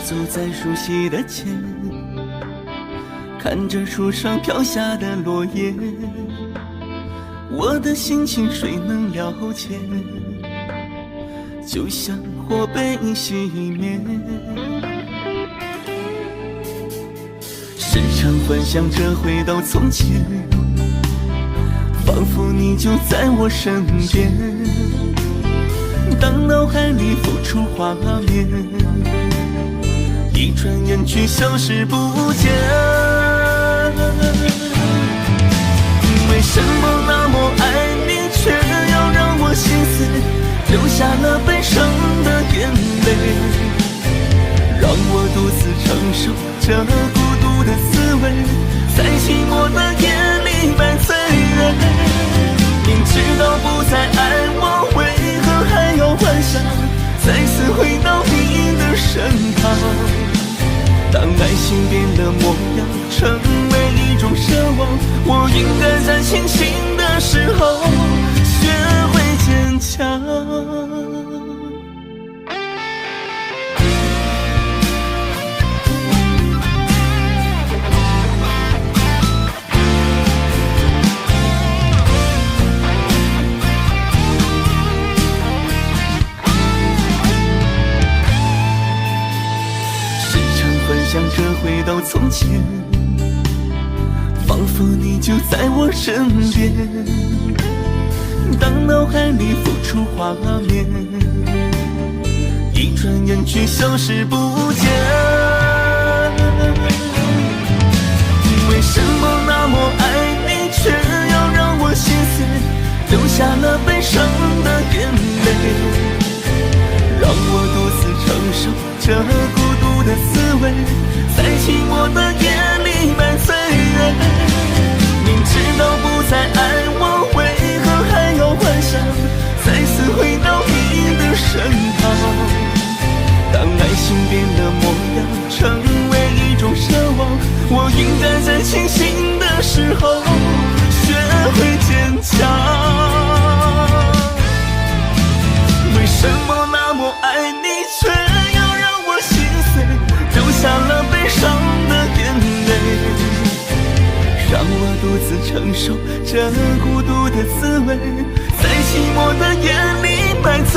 走在熟悉的街，看着树上飘下的落叶，我的心情谁能了解？就像火被熄灭，时常幻想着回到从前，仿佛你就在我身边。当脑海里浮出画面，一转眼却消失不见。为什么那么爱你，却要让我心碎，流下了悲伤的眼泪，让我独自承受这孤独的滋味，在寂寞的夜里买醉。明知道不再爱我，为何还要幻想再次回到你的身旁？当爱情变了模样，成为一种奢望，我应该在清醒的时候学会坚强。想着回到从前，仿佛你就在我身边。当脑海里浮出画面，一转眼却消失不见。为什么那么爱你，却要让我心碎，流下了悲伤的眼泪，让我独自承受这孤独的滋味，在寂寞的夜里买醉。明知道不再爱我，为何还要幻想再次回到你的身旁？当爱情变了模样，成为一种奢望，我应该在清醒的时候学会坚强。为什么那么爱你，却要让我心碎，流下了悲伤的眼泪，让我独自承受这孤独的滋味，在寂寞的夜里买醉。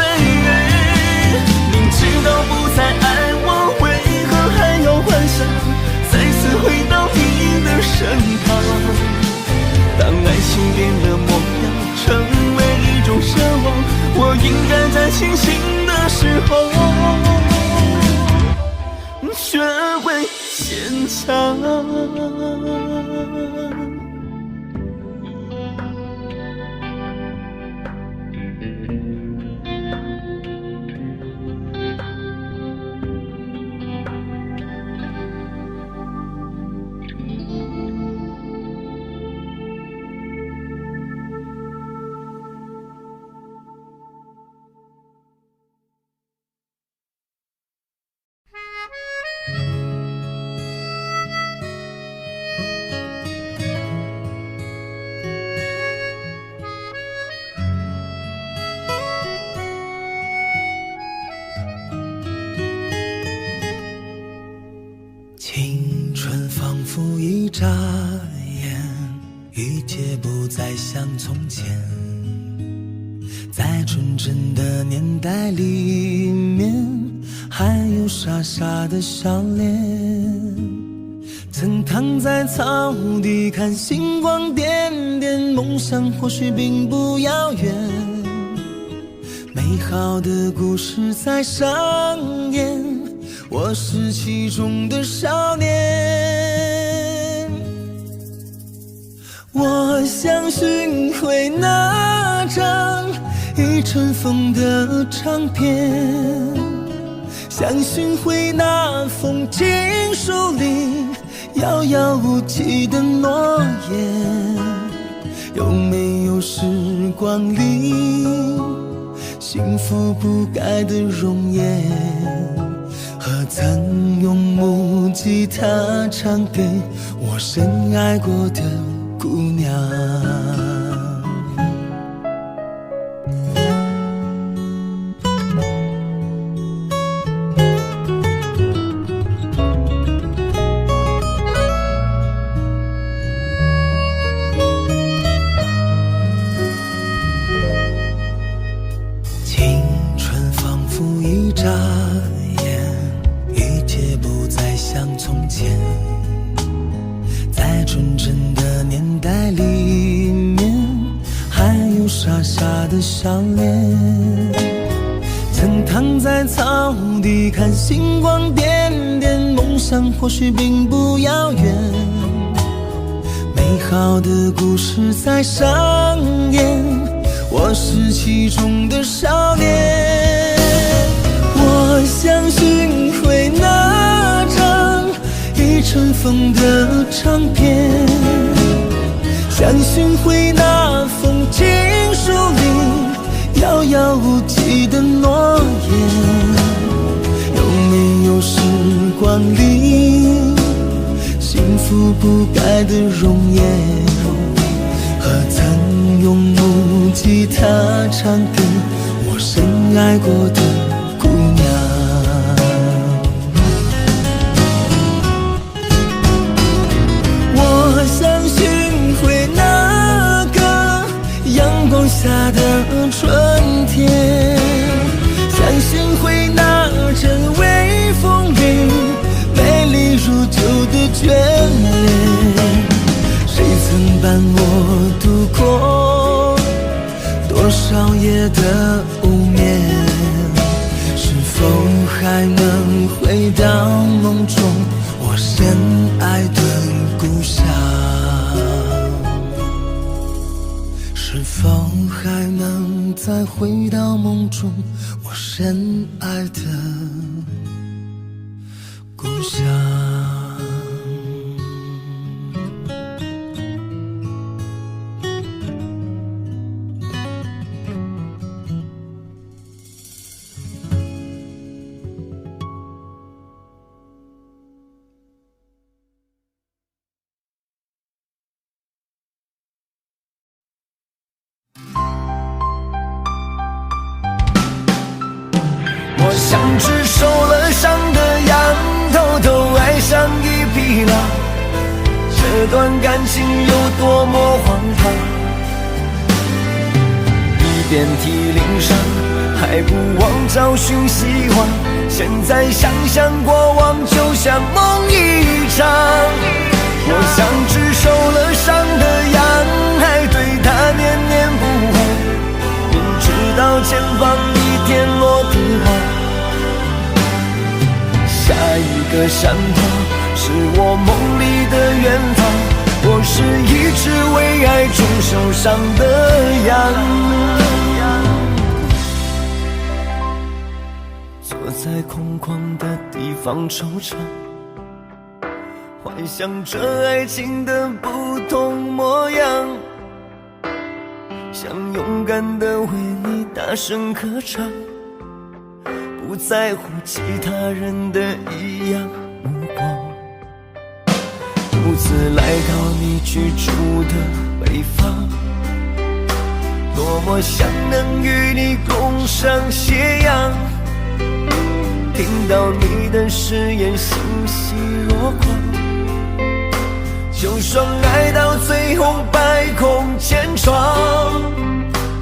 明知道不再爱我，为何还要幻想再次回到你的身旁？当爱情变了模样，成为一种奢望，我应该在清醒的时候学会坚强。青春仿佛一眨眼，一切不再像从前。在纯真的年代里面，还有傻傻的笑脸。曾躺在草地看星光点点，梦想或许并不遥远。美好的故事在上演，我是其中的少年。我想寻回那张已尘封的唱片，想寻回那封情书里遥遥无期的诺言。有没有时光里幸福不改的容颜？何曾用木吉他唱给我深爱过的姑娘？纯真的年代里面，还有傻傻的笑脸。曾躺在草地看星光点点，梦想或许并不遥远，美好的故事在上演，我是其中的少年。我想寻回那张已尘封的唱片，想寻回那封情书里遥遥无期的诺言。有没有时光里幸福不改的容颜，和曾用木吉他唱给我深爱过的姑娘。我想寻回那个阳光下的春天，想寻回那阵微风里美丽如旧的眷恋。谁曾伴我度过多少夜的无眠？是否还能回到梦中我深爱的故乡？是否还能再回到梦中我深爱的故乡？我像只受了伤的羊，偷偷爱上一匹狼。这段感情有多么荒唐，一遍体鳞伤，还不忘找寻希望。现在想想过往，就像梦一场。我像只受了伤的羊，还对它念念不忘，明知道前方一天落地黄。下一个山头是我梦里的远方，我是一只为爱中受伤的羊。坐在空旷的地方惆怅，幻想着爱情的不同模样，想勇敢地为你大声歌唱，不在乎其他人的异样目光。独自来到你居住的北方，多么想能与你共赏斜阳，听到你的誓言欣喜若狂，就算爱到最后百孔千疮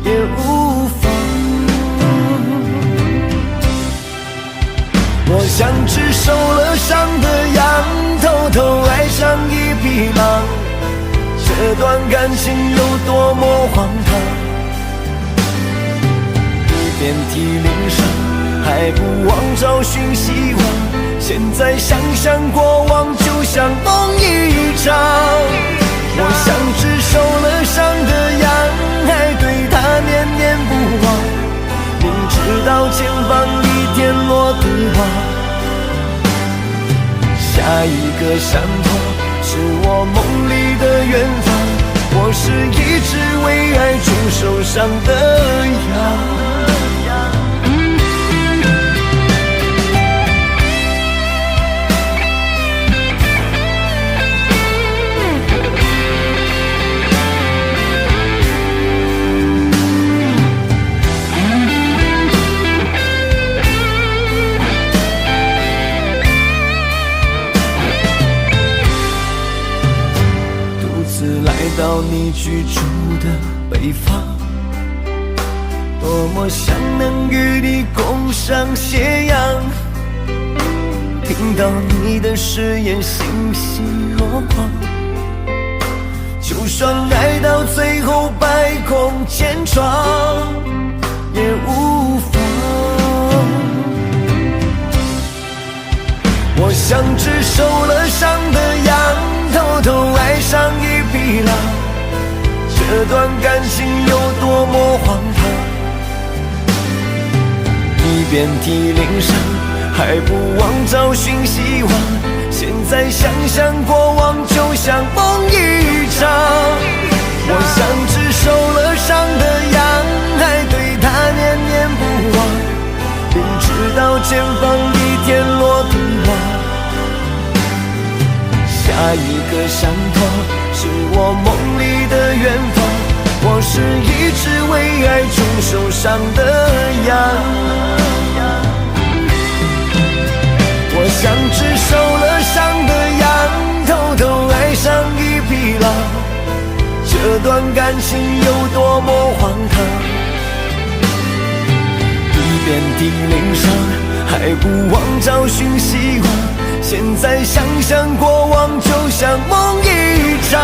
也无妨。我像只受了伤的羊，偷偷爱上一匹狼。这段感情有多么荒唐，一遍体鳞伤，还不忘找寻希望。现在想想过往，就像梦一场。我像只受了伤的羊，还对它念念不忘，明知道前方一天落地黄。下一个山头是我梦里的远方，我是一只为爱中受伤的羊。到你居住的北方，多么想能与你共赏斜阳，听到你的誓言欣喜若狂，就算爱到最后百孔千疮也无妨。我像只受了伤的羊，偷偷爱上一匹狼，这段感情有多么荒唐，你遍体鳞伤，还不忘找寻希望。现在想想过往，就像梦一场。我像只受了伤的羊，还对它念念不忘，明知道前方一天落地亡。下一个山头是我梦里的远方，我是一只为爱中受伤的羊。我像只受了伤的羊，偷偷爱上一匹狼，这段感情有多么荒唐，一遍体鳞伤，还不忘找寻希望。现在想想过往，就像梦一场。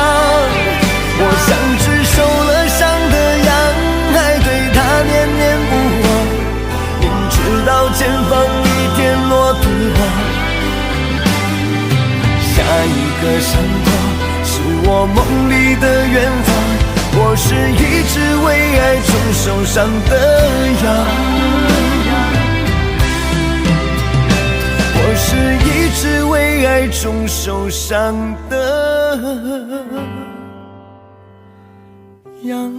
我像只受了伤的羊，还对它念念不忘，明知道前方一天落地亡。下一个山头是我梦里的远方，我是一只为爱中受伤的羊，我是一只为爱中受伤的羊。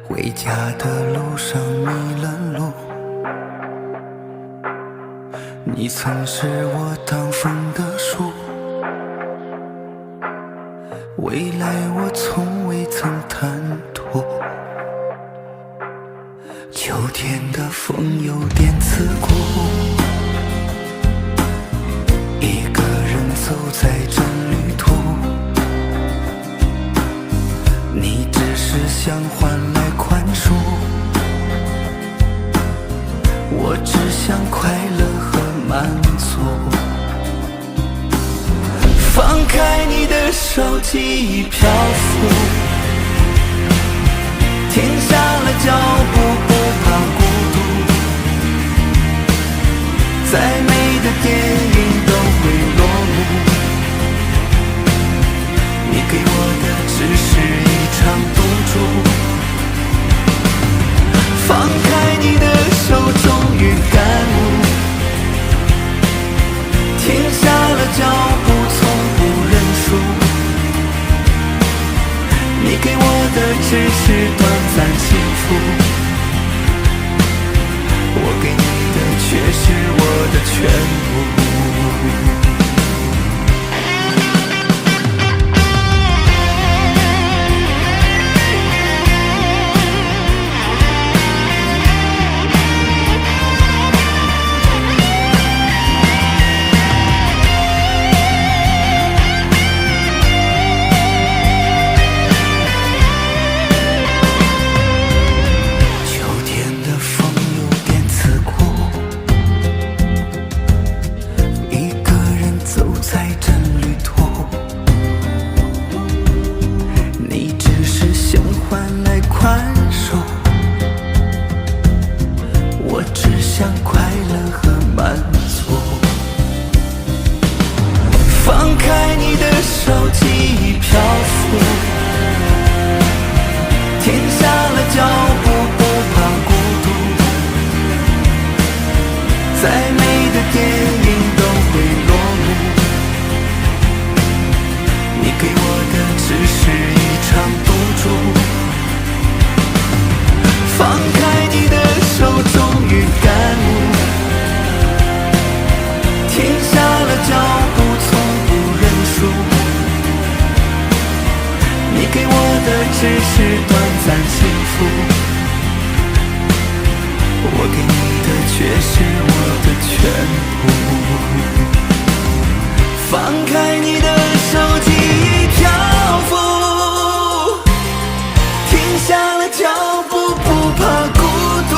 回家的路上迷了路，你曾是我挡风的树，未来我从未曾贪图。秋天的风有点刺骨，一个人走在这旅途，你只是想换来宽恕，我只想快乐和满足。放开你的手，记忆漂浮，停下了脚步，不怕孤独。再美的电影都会落幕，你给我的只是一场赌注。放开你的手，终于感悟，停下了脚步，从不认输。你给我的只是短暂幸放开你的手，终于感悟，停下了脚步，从不认输。你给我的只是短暂幸福，我给你的却是我的全部。放开你的手，记忆漂浮，停下了脚步，不怕孤独。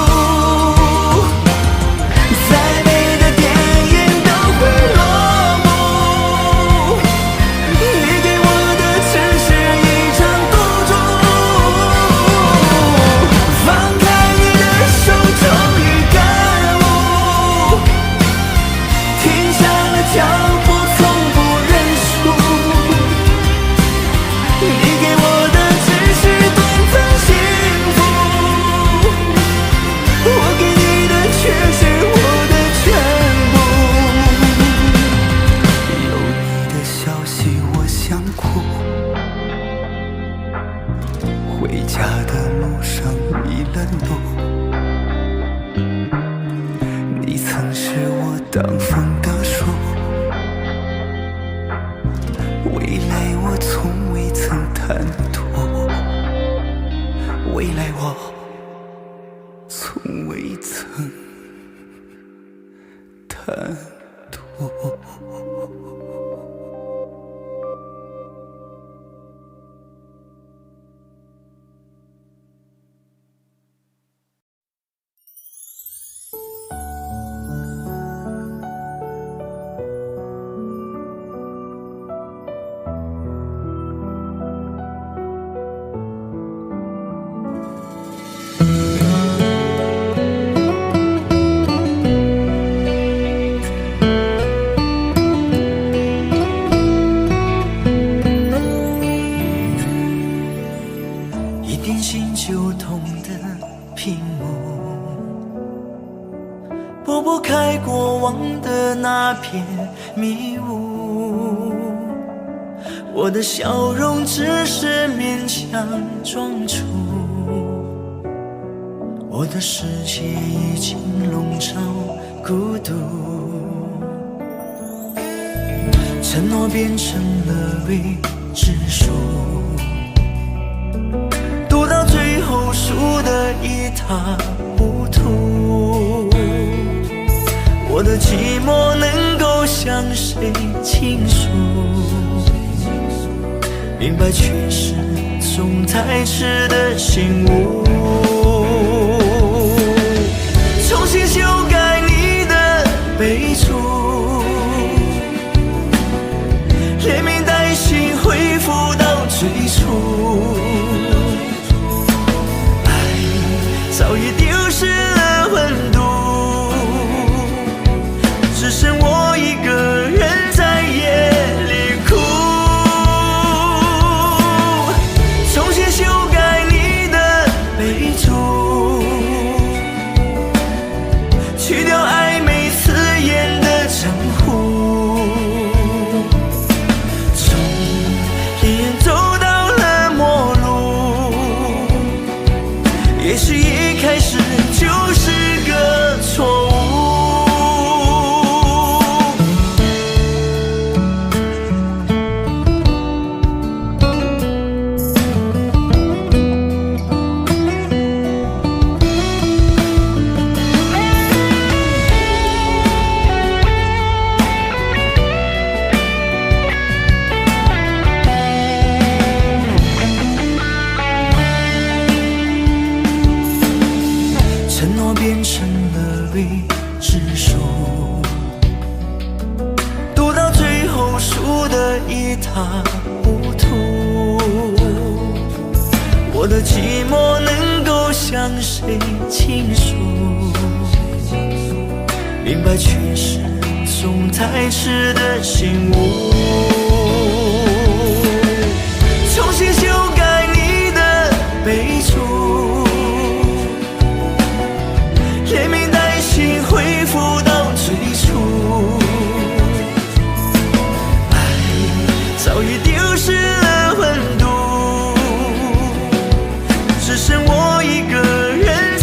再美的电影都会落幕，你给我的只是一场赌注。放开你的手，终于感悟，停下了脚步，从不认输。你给我的只是短暂幸福，我给你的却是我的全部。有你的消息我想哭，回家的路上已冷落。你曾是我挡风的树，未来我从未曾贪图，未来我从未曾贪图。一点醒就痛的屏幕，拨拨开过往的那片迷雾，我的笑容只是勉强装出，我的世界已经笼罩孤独，承诺变成了未知数，读到最后输得一塌糊涂，我的寂寞能够向谁倾诉？明白却是总太迟的醒悟，重新修改你的备注，连名带姓恢复到最初，早已丢失了温度，只剩我一个人在夜里哭。重新修改你的备注，去掉暧昧刺眼的称呼，从恋走到了陌路，也许一开始就是个错误。承诺变成了未知数，读到最后输得一塌糊涂，我的寂寞能够向谁倾诉？明白却是总太迟的醒悟，重新修改你的备注，连名带姓恢复到最初，爱早已丢失了温度，只剩我一个人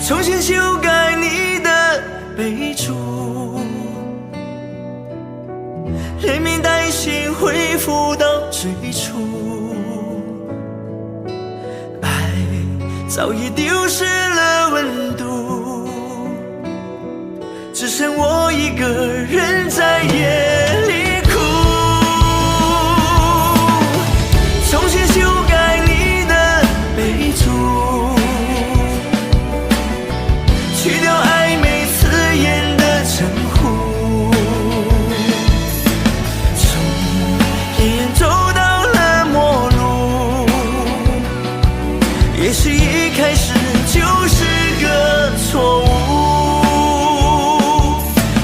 重新修改你的备注，连名带姓恢复到最初，爱早已丢失了温度，只剩我一个人在夜里哭。重新修改你的备注，去掉暧昧刺眼的称呼，从黑暗走到了末路，也许一开始就是个错误，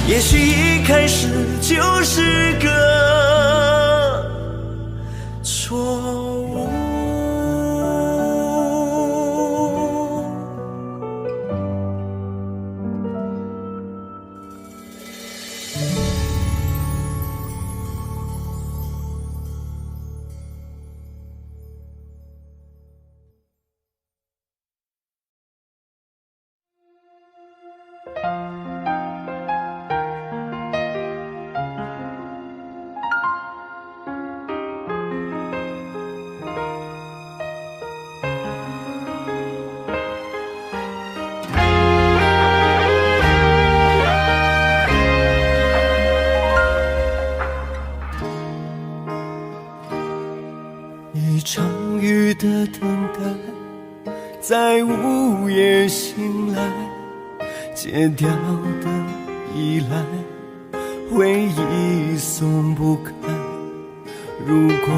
也许一开始就是个错误。一场雨的等待，在午夜醒来，戒掉的依赖，回忆松不开。如果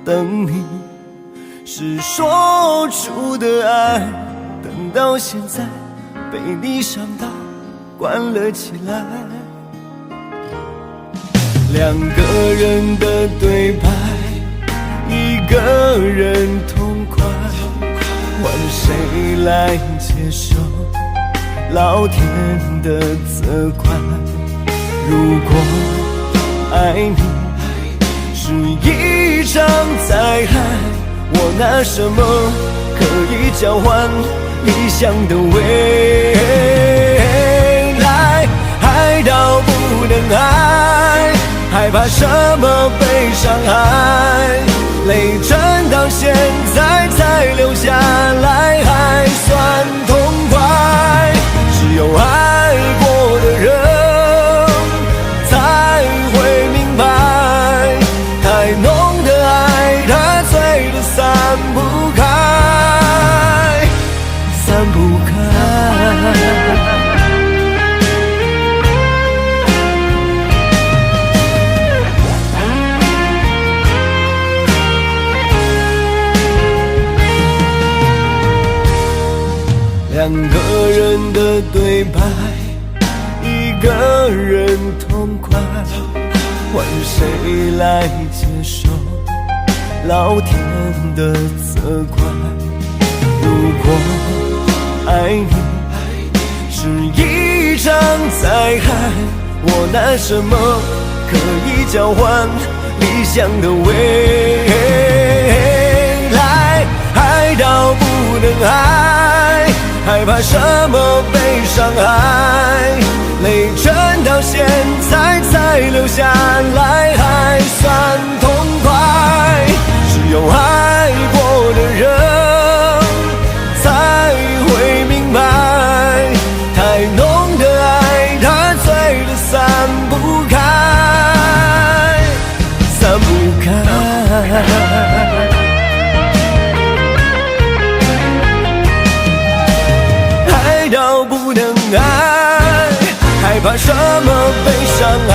等你是说出的爱，等到现在被你伤到关了起来。两个人的对白，一个人痛快，换谁来接受老天的责怪？如果爱你是一场灾害，我拿什么可以交换理想的未来？爱到不能爱，害怕什么被伤害，泪真到现在才流下来，还算痛快。只有爱过的人才会明白，太浓的爱它醉得散不开，散不开。两个人的对白，一个人痛快，换谁来接受老天的责怪？如果爱你是一场灾害，我拿什么可以交换理想的未来？爱到不能爱，害怕什么被伤害，泪真到现在才流下来，还算痛快。只有爱过的人才会明白，太浓的爱它醉得散不开，散不开。爱到不能爱，害怕什么被伤害，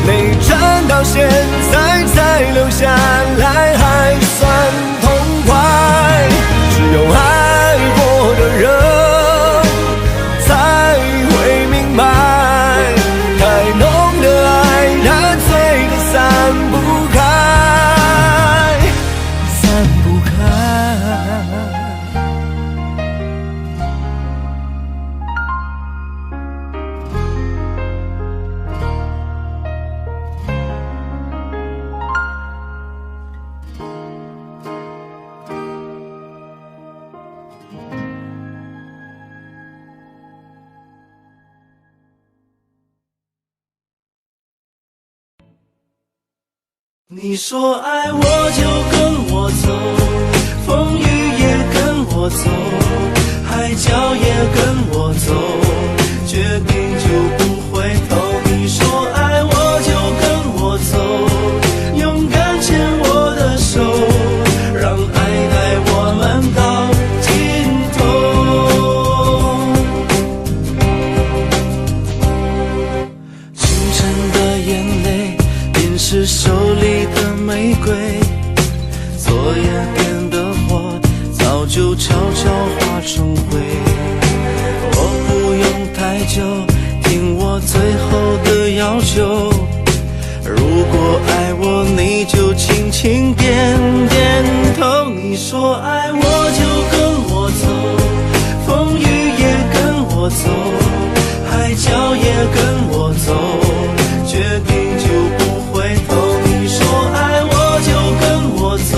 泪真到现在才流下来，还算痛快。只有爱过的人才会明白，太浓的爱它醉得散不开，散不开。你说爱我就跟我走，风雨也跟我走，海角也跟我走，决定就不回头。你说爱我就跟我走，勇敢牵我的手，让爱带我们到尽头。清晨的眼泪淋湿手里的玫瑰，昨夜点的火早就悄悄化成灰。我不用太久，听我最后的要求，如果爱我你就轻轻点点头。你说爱我就跟我走，风雨也跟我走，海角也跟我走，决定就不回头。你说爱我就跟我走，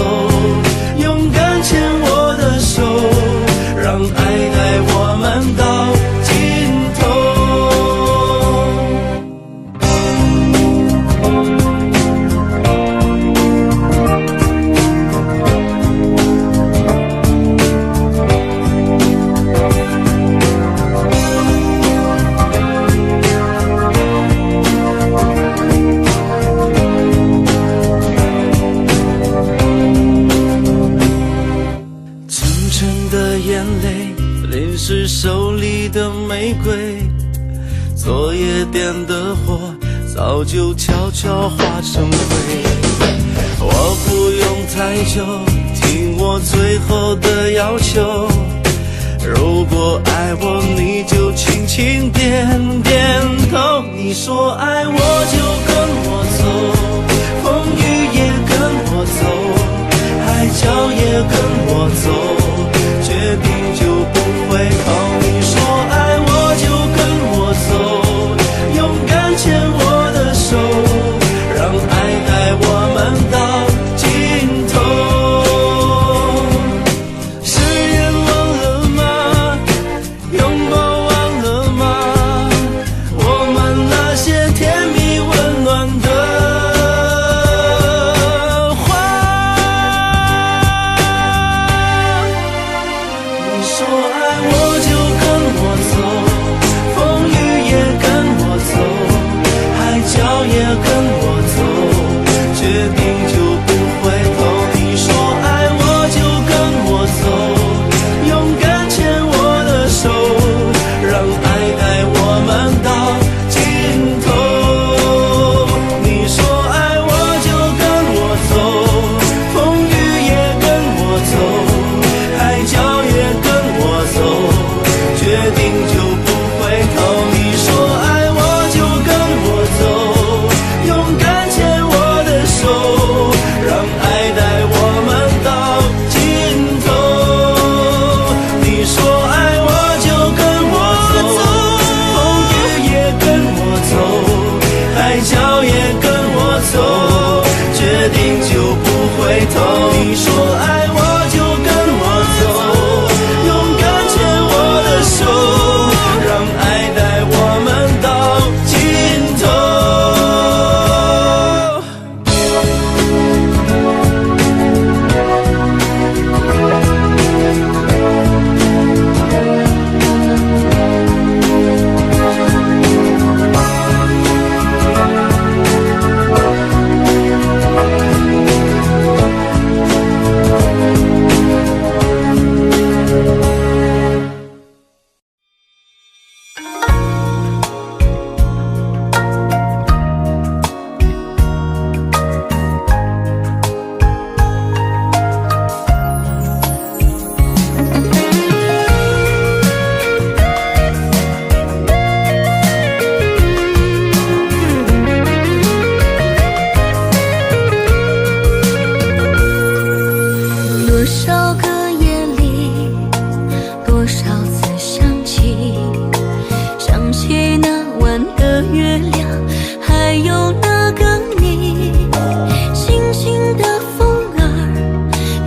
勇敢牵我的手，让爱带我们到尽头。是手里的玫瑰，昨夜点的火早就悄悄化成灰。我不用太久，听我最后的要求，如果爱我你就轻轻点点头。你说爱我就跟我走，风雨也跟我走，海角也跟我走，决定就不回头。你说爱我就跟我走，勇敢牵我的手，让爱带我们到尽头。誓言忘了吗？拥抱忘了吗？我们那些甜蜜温暖的话。你说爱我就跟我走，风雨也跟我走，海角也跟我走，决定就不回头。你说爱我就跟我走，勇敢牵我的手，让爱带我们到尽头。你说爱我就跟我走，风雨也跟我走，海角也跟我走，决定就不回头。你说爱我就跟我走，勇敢牵我的手，让爱带我们到尽头。你说爱我就跟我走，风雨也跟我走，海角也跟我走，决定就不回头。你说爱我就跟我走，勇敢牵我的手，让爱带我们到尽头。多少个夜里，多少次想起，想起那晚的月亮，还有那个你。轻轻的风儿，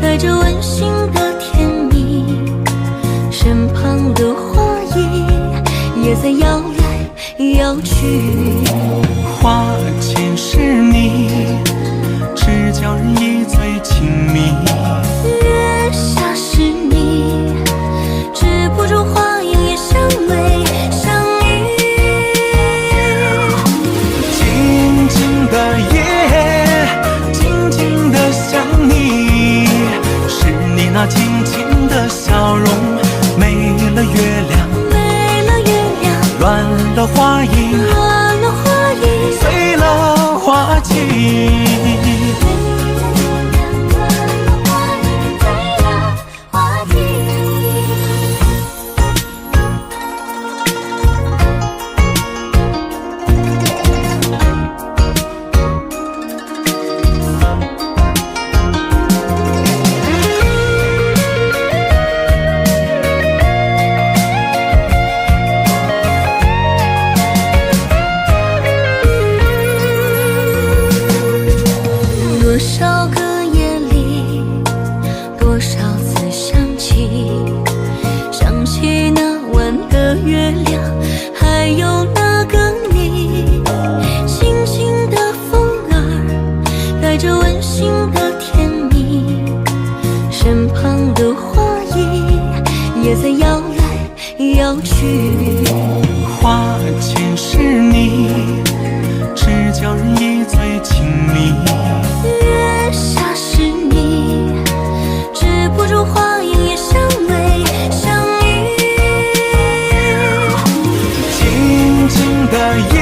带着温馨的甜蜜，身旁的花叶也在摇来摇去。花前是你，只了花影，乱了花影，碎了花季。多少个夜里，多少次想起，想起那晚的月亮，还有那个你。轻轻的风儿，带着温馨的甜蜜，身旁的花叶也在摇来摇去。花前是你，只叫人一醉情迷。月下是你，止不住花影也相偎相依。静静的夜，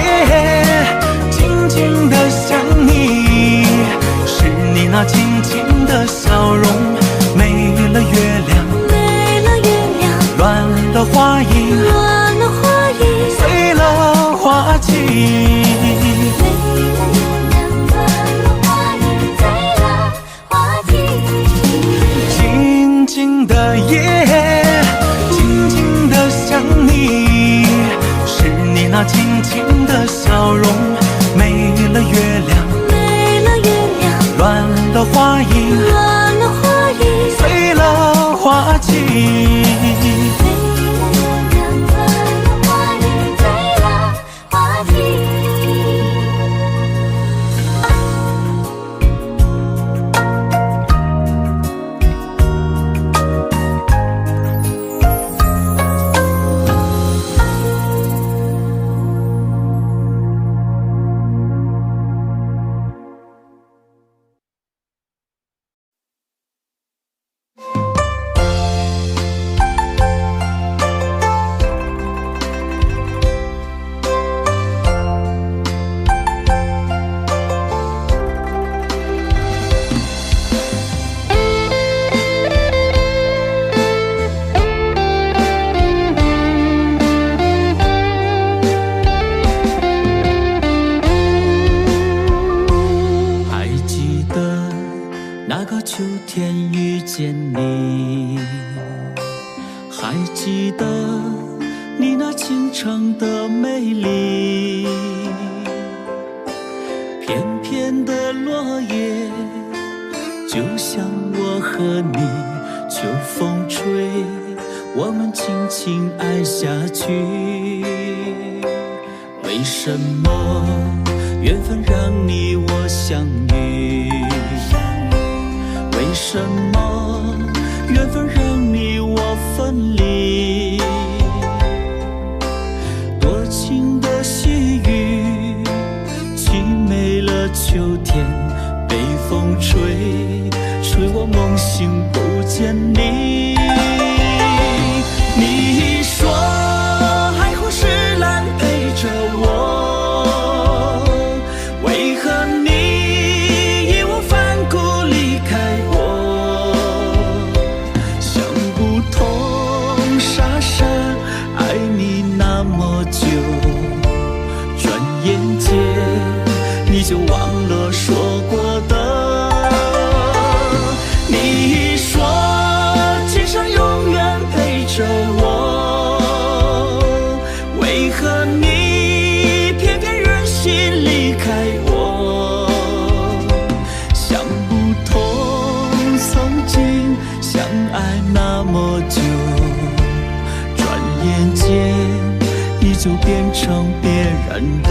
静静的想你，是你那轻轻的笑容，没了月亮，没了月亮，乱了花影，乱了花影，碎了花季。静静的夜，静静的想你，是你那轻轻的笑容，没了月亮，没了月亮，乱了花影，乱了花影，碎了花季。秋天遇见你，还记得你那倾城的美丽。片片的落叶，就像我和你，秋风吹，我们轻轻爱下去。为什么缘分让你我相遇？为什么缘分让你我分离？多情的细雨，凄美了秋天，被风吹，吹我梦醒不见你。你说海枯石烂陪着我，为何你义无反顾离开我？想不通，傻傻爱你那么久，转眼间你就忘了说过的。你说今生永远陪着我，为何你偏偏忍心离开我？想不通，曾经相爱那么久，转眼间你就变成别人的。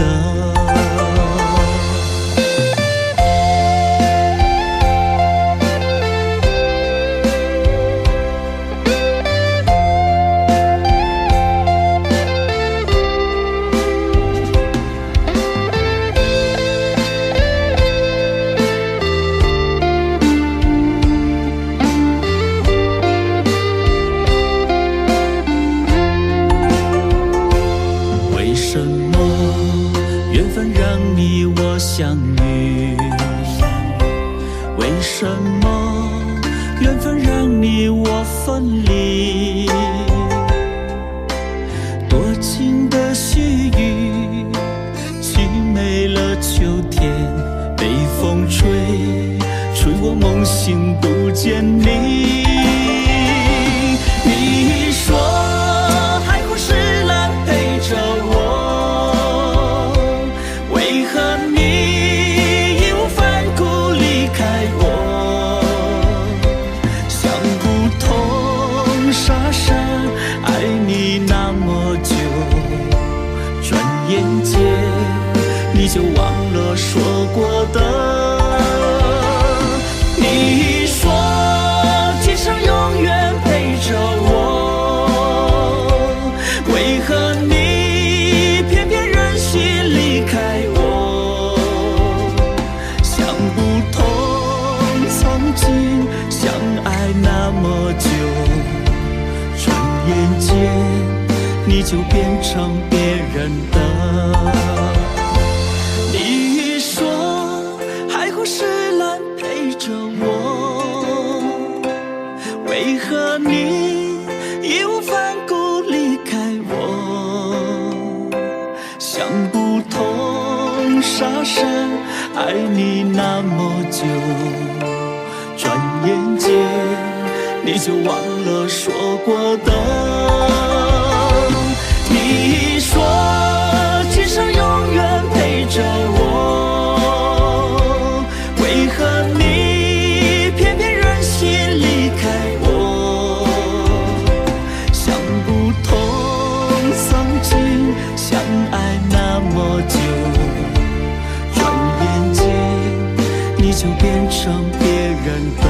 为什么见你。你说海枯石烂陪着我，为何你义无反顾离开我？想不通，傻傻爱你那么久，转眼间你就忘了说过的。你说今生永远陪着我，为何你偏偏忍心离开我？想不通，曾经相爱那么久，转眼间你就变成别人的。你说海枯石烂陪着我，为何你义无反顾离开我？想不通，傻傻爱你那么久，转眼间你就忘了说过的。你说今生永远陪着我，为何你偏偏忍心离开我？想不通，曾经相爱那么久，转眼间你就变成别人的。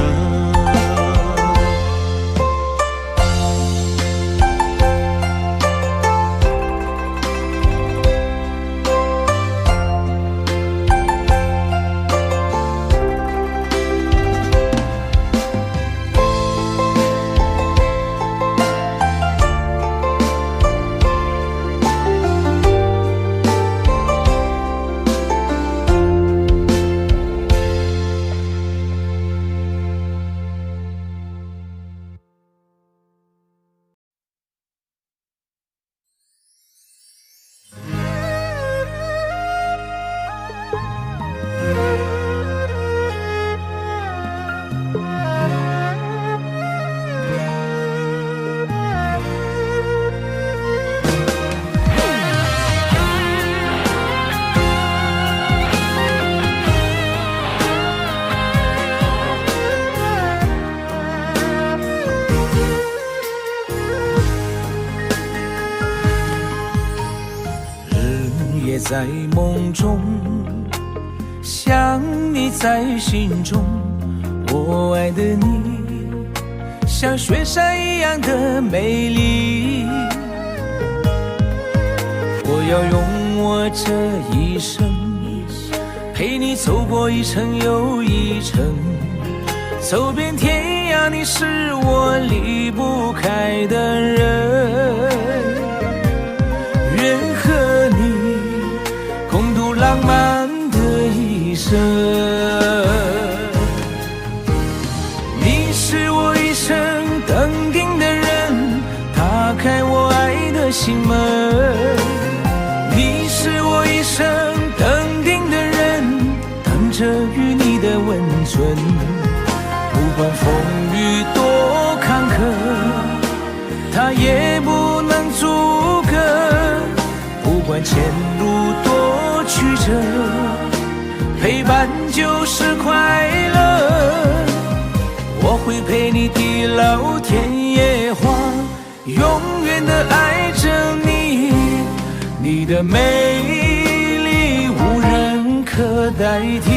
在梦中，想你在心中，我爱的你，像雪山一样的美丽。我要用我这一生，陪你走过一程又一程，走遍天涯，你是我离不开的人。愿和你共度浪漫的一生，你是我一生等定的人，打开我爱的心门。你是我一生等定的人，等着与你的温存。不管风雨多坎坷，它也不能阻隔。不管前路多曲折，陪伴就是快乐。我会陪你地老天野花，永远的爱着你，你的美丽无人可代替。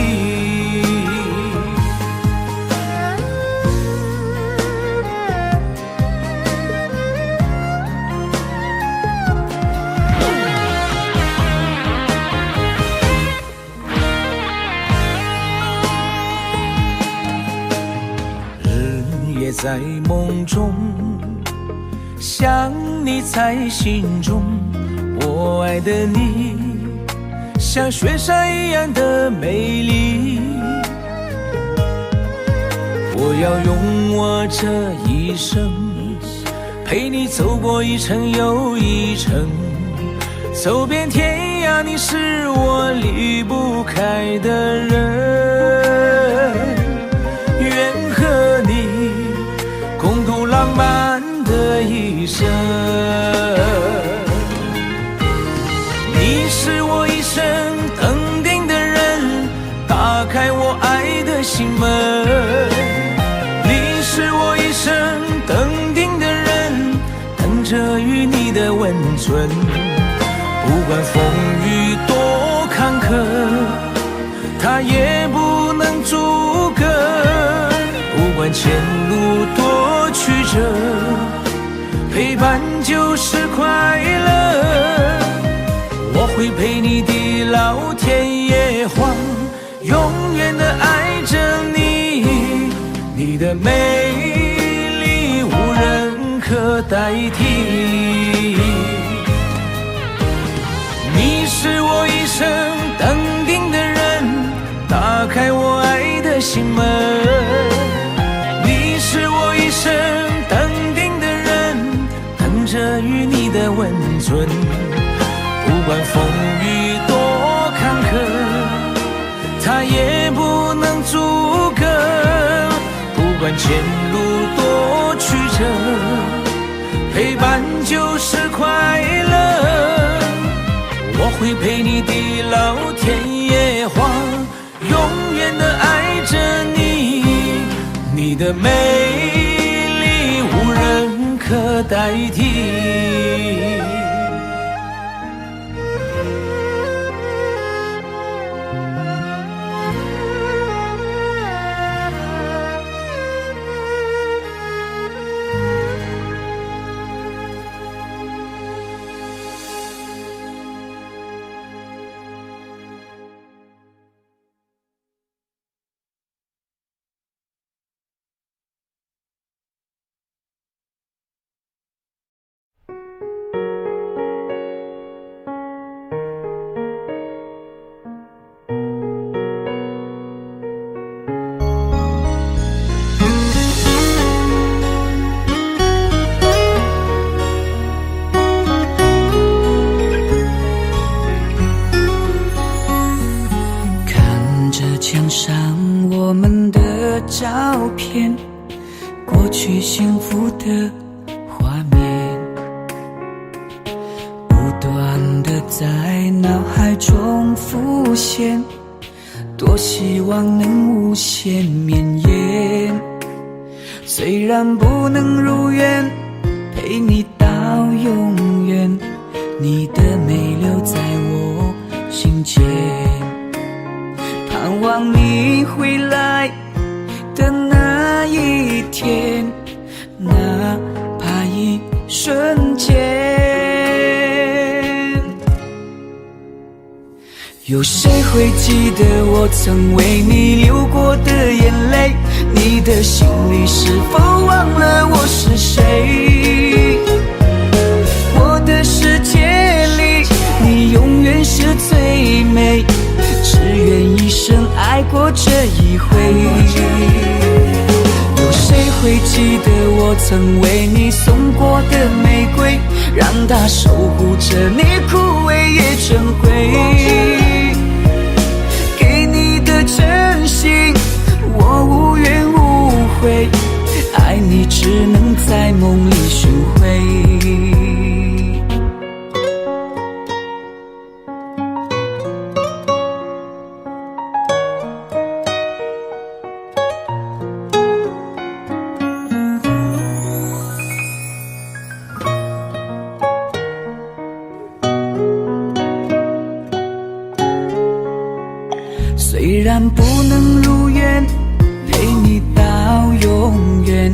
在梦中，想你在心中，我爱的你，像雪山一样的美丽。我要用我这一生，陪你走过一程又一程，走遍天涯，你是我离不开的人。愿和你温存。不管风雨多坎坷，它也不能阻隔。不管前路多曲折，陪伴就是快乐。我会陪你地老天野荒，永远的爱着你，你的美丽无人可代替。你是我一生等定的人，打开我爱的心门。你是我一生等定的人，等着与你的温存。不管风雨多坎坷，它也不能阻隔。不管前路多曲折，陪伴就是快乐。我会陪你地老天野荒，永远的爱着你，你的美丽无人可代替。照片，过去幸福的画面，不断地在脑海中浮现，多希望能无限绵延。虽然不能如愿陪你到永远，你的美留在我心间，盼望你回来的那一天，哪怕一瞬间。有谁会记得我曾为你流过的眼泪？你的心里是否忘了我是谁？我的世界里，你永远是最美，只愿一生爱过这一回。有谁会记得我曾为你送过的玫瑰，让它守护着你枯萎也成灰。给你的真心我无怨无悔，爱你只能在梦里寻回。虽然不能如愿陪你到永远，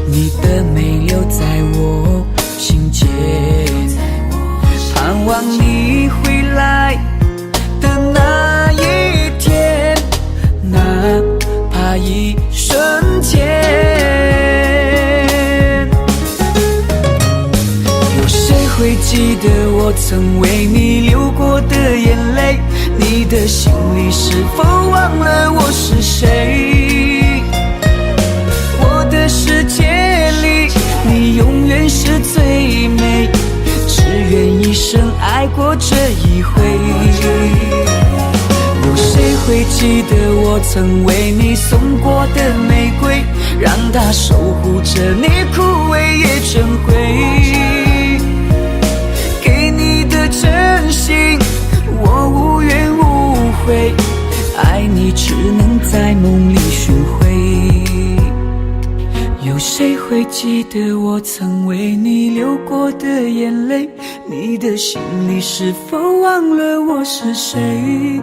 你的美留在我心间，盼望你回来的那一天，哪怕一瞬间。有谁会记得我曾为你流过的眼泪？你的心里是否忘了我是谁？我的世界里，你永远是最美，只愿一生爱过这一回。有谁会记得我曾为你送过的玫瑰，让它守护着你枯萎也成灰。给你的真心我无怨无悔，爱你只能在梦里寻回。有谁会会记得我曾为你流过的眼泪？你的心里是否忘了我是谁？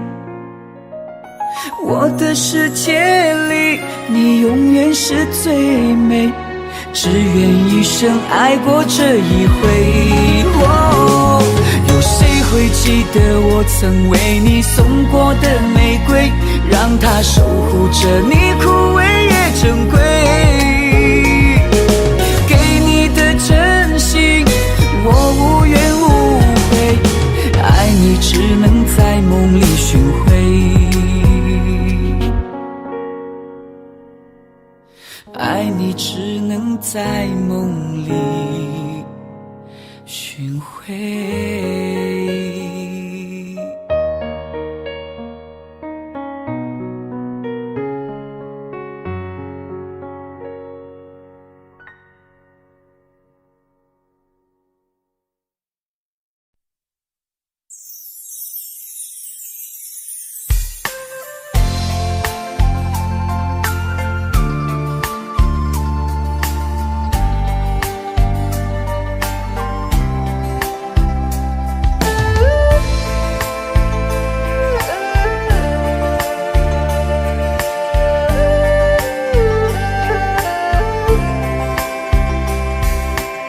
我的世界里，你永远是最美，只愿一生爱过这一回。有谁会记得我曾为你送过的玫瑰，让它守护着你枯萎也珍贵。给你的真心我无怨无悔，爱你只能在梦里寻回，爱你只能在梦里寻回。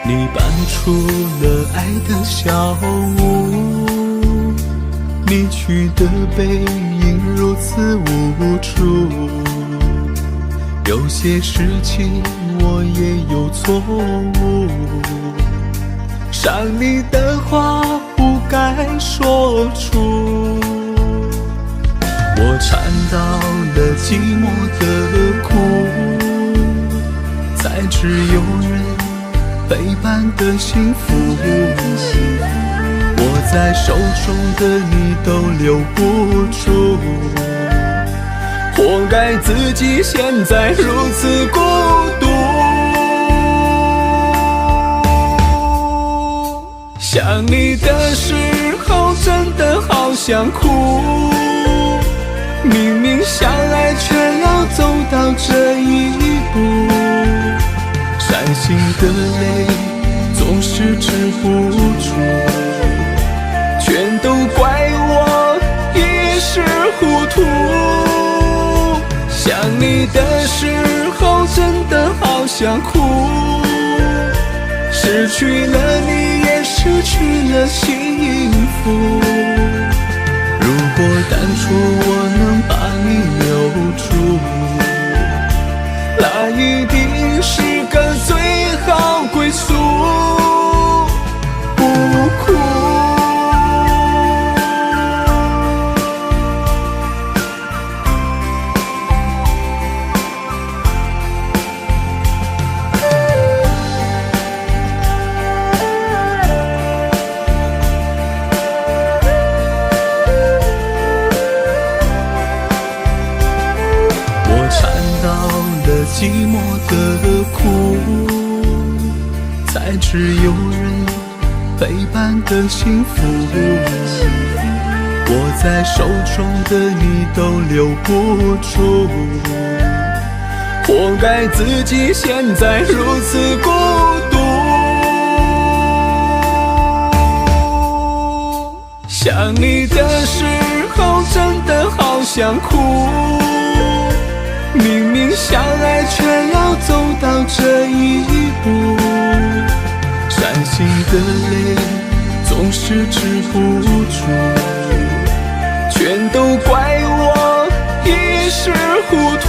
你搬出了爱的小屋，你去的背影如此无助。有些事情我也有错误，伤你的话不该说出。我尝到了寂寞的苦，才只有人陪伴的幸福，握在手中的你都留不住，活该自己现在如此孤独。想你的时候真的好想哭，明明相爱却要走到这一步，伤心的泪总是止不住，全都怪我一时糊涂。想你的时候真的好想哭，失去了你也失去了幸福。如果当初我能把你留住，那一定是个最好归宿。不哭，我尝到了寂寞的苦，才只有人陪伴的幸福，握在手中的你都留不住，活该自己现在如此孤独。想你的时候真的好想哭，明明相爱却要走到这一步，伤心的泪总是止不住，全都怪我一时糊涂。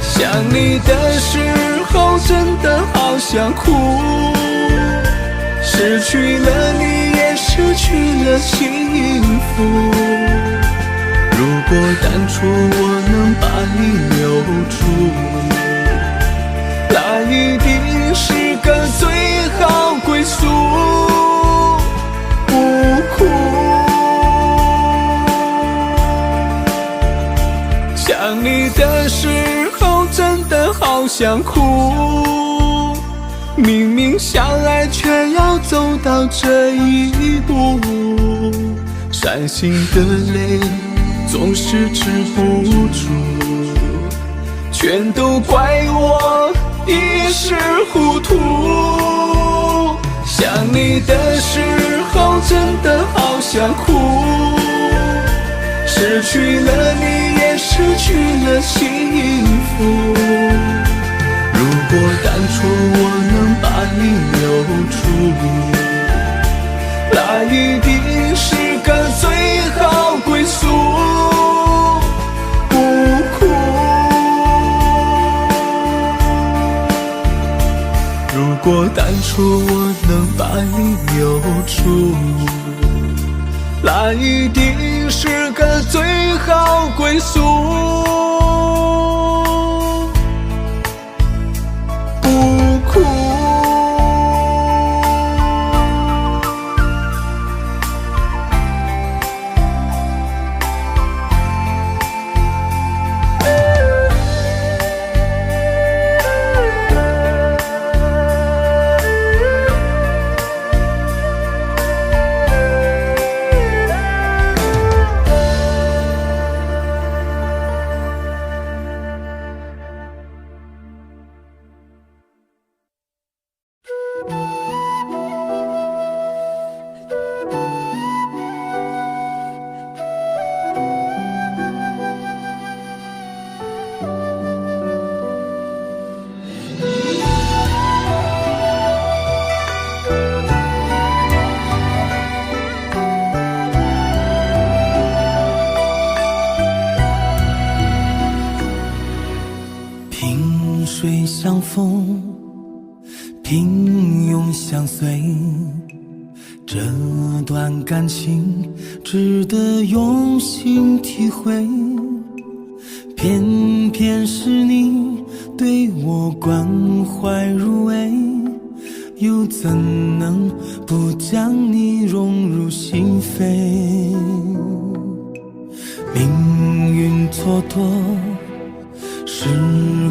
想你的时候真的好想哭，失去了你也失去了幸福。如果当初我能把你留住，那一定是个最好归宿。不哭，想你的时候真的好想哭，明明相爱却要走到这一步，伤心的泪总是止不住，全都怪我一时糊涂。想你的时候真的好想哭，失去了你也失去了幸福。如果当初我能把你留住，那一定是个最好归宿。不哭。如果当初我能把你留住，那一定是个最好归宿。不哭。萍水相逢，平庸相随，这段感情值得用心体会。偏偏是你对我关怀入微，又怎能不将你融入心扉？命运蹉跎，时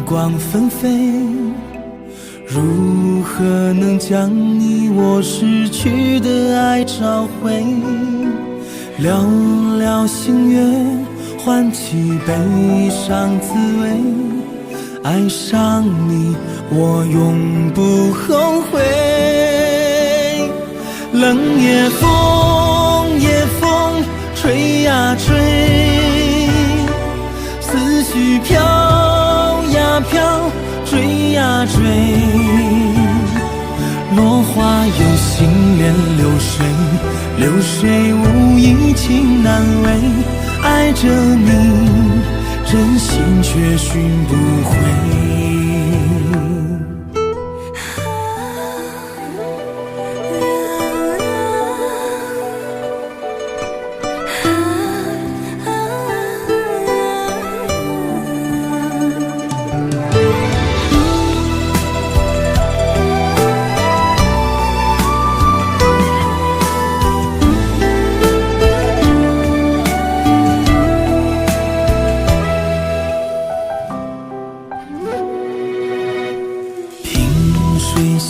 光纷飞，如何能将你我失去的爱找回？寥寥星月唤起悲伤滋味，爱上你我永不后悔。冷夜风，夜风吹呀吹，思绪飘呀飘，追呀追，落花有心连流水，流水无意情难为，爱着你真心却寻不回。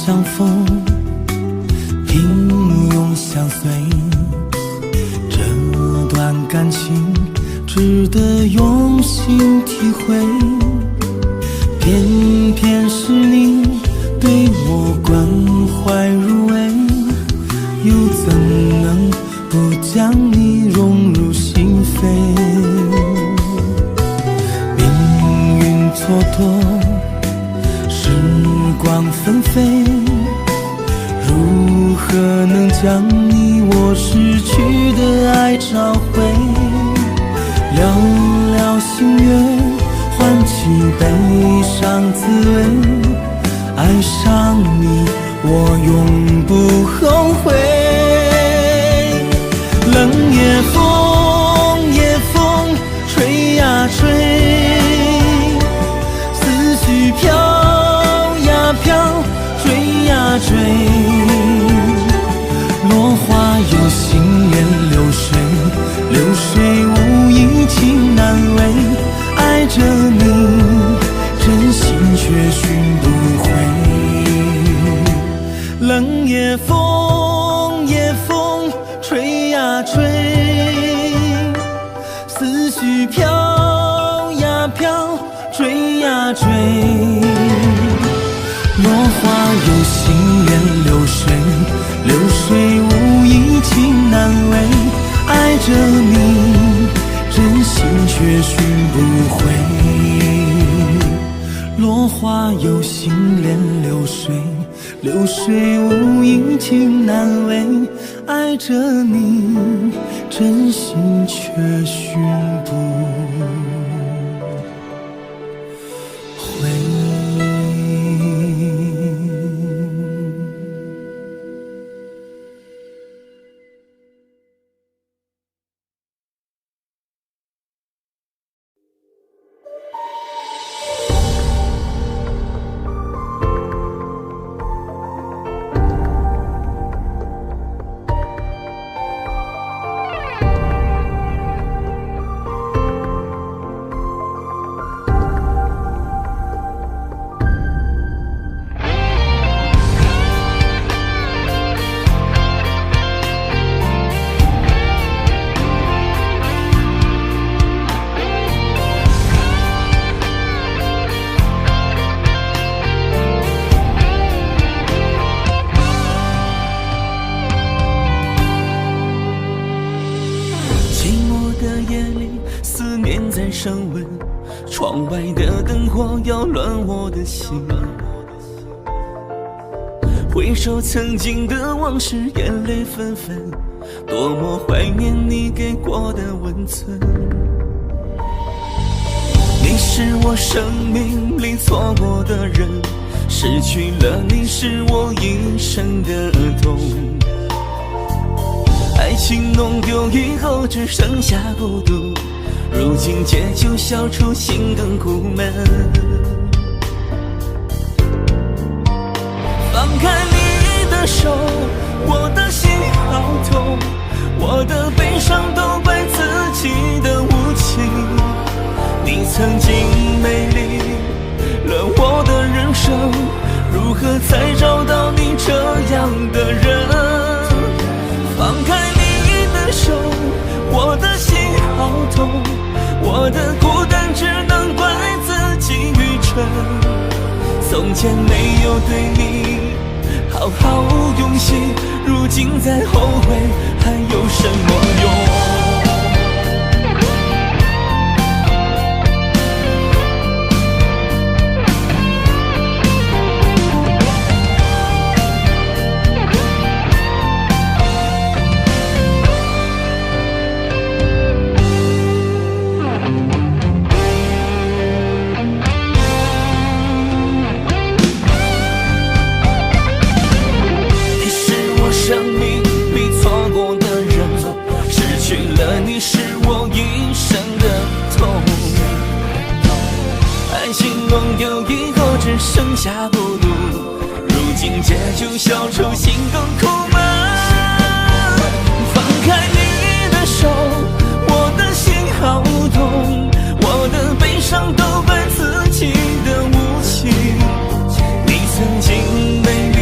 相逢，平庸相随，这段感情值得用心体会。偏偏是你对我关怀入微，又怎能不将你融入心扉？命运蹉跎，时光纷飞，如何能将你我失去的爱找回？寥寥星月唤起悲伤滋味，爱上你我永不后悔。冷夜风，夜风吹呀吹，思绪飘飘，追呀追，落花有心连流水，流水无意情难为，爱着你真心却寻不回。冷夜风，夜风吹呀吹，思绪飘呀飘，追呀追，落花有心连流水，流水无意情难为。爱着你，真心却寻不回。落花有心连流水，流水无意情难为。爱着你，真心却寻不回。升温，窗外的灯火扰乱我的心。回首曾经的往事，眼泪纷纷，多么怀念你给过的温存。你是我生命里错过的人，失去了你是我一生的痛。爱情弄丢以后，只剩下孤独。如今借酒消愁，心更苦闷。放开你的手，我的心好痛，我的悲伤都怪自己的无情。你曾经美丽了我的人生，如何才找到你这样的人？放开你的手，我的心好痛，我的孤单只能怪自己愚蠢。从前没有对你好好用心，如今再后悔还有什么用？你是我一生的痛，爱情弄丢以后只剩下孤独，如今借酒消愁，心更苦闷。放开你的手，我的心好痛，我的悲伤都怪自己的无情。你曾经美丽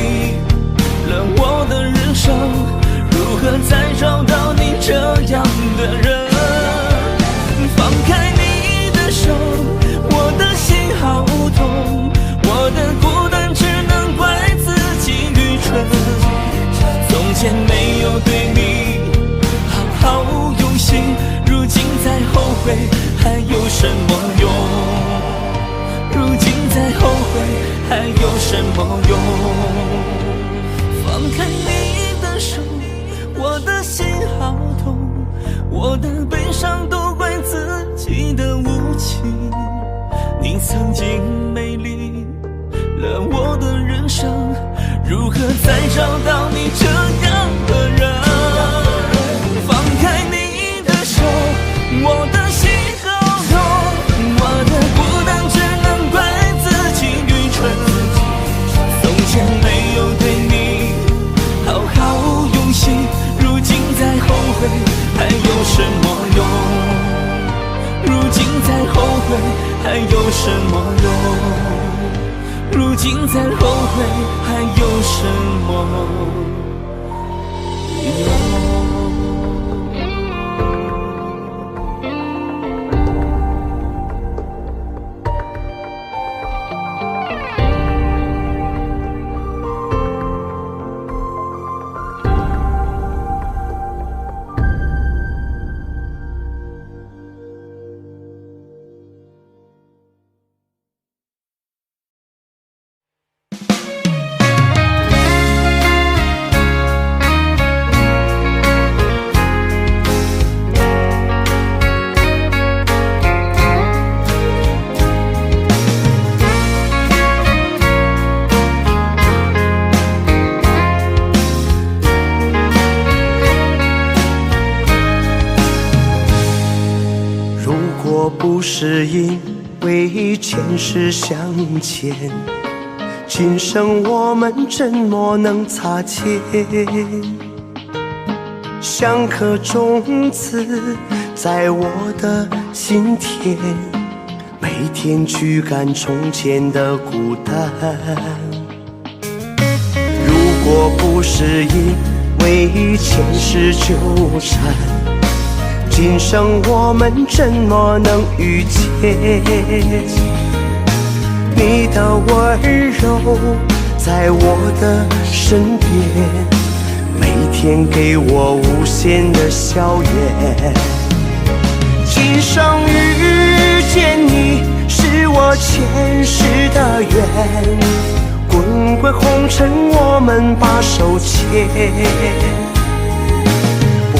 了我的人生，如何再找到你这样的人？放开你的手，我的心好痛，我的孤单只能怪自己愚蠢。从前没有对你好好用心，如今再后悔还有什么用？如今再后悔还有什么用？放开你的手，我的心好痛，我的悲伤都怪自己的无情。你曾经美丽了我的人生，如何再找到你这样的人？放开你的手，我的心好痛，我的孤单只能怪自己愚蠢。从前没有对你好好用心，如今再后悔还有什么用？如今再后悔还有什么用？如今再后悔还有什么用？是因为前世相欠，今生我们怎么能擦肩？像颗种子在我的心田，每天驱赶从前的孤单。如果不是因为前世纠缠，今生我们怎么能遇见？你的温柔在我的身边，每天给我无限的笑颜。今生遇见你，是我前世的缘，滚滚红尘我们把手牵。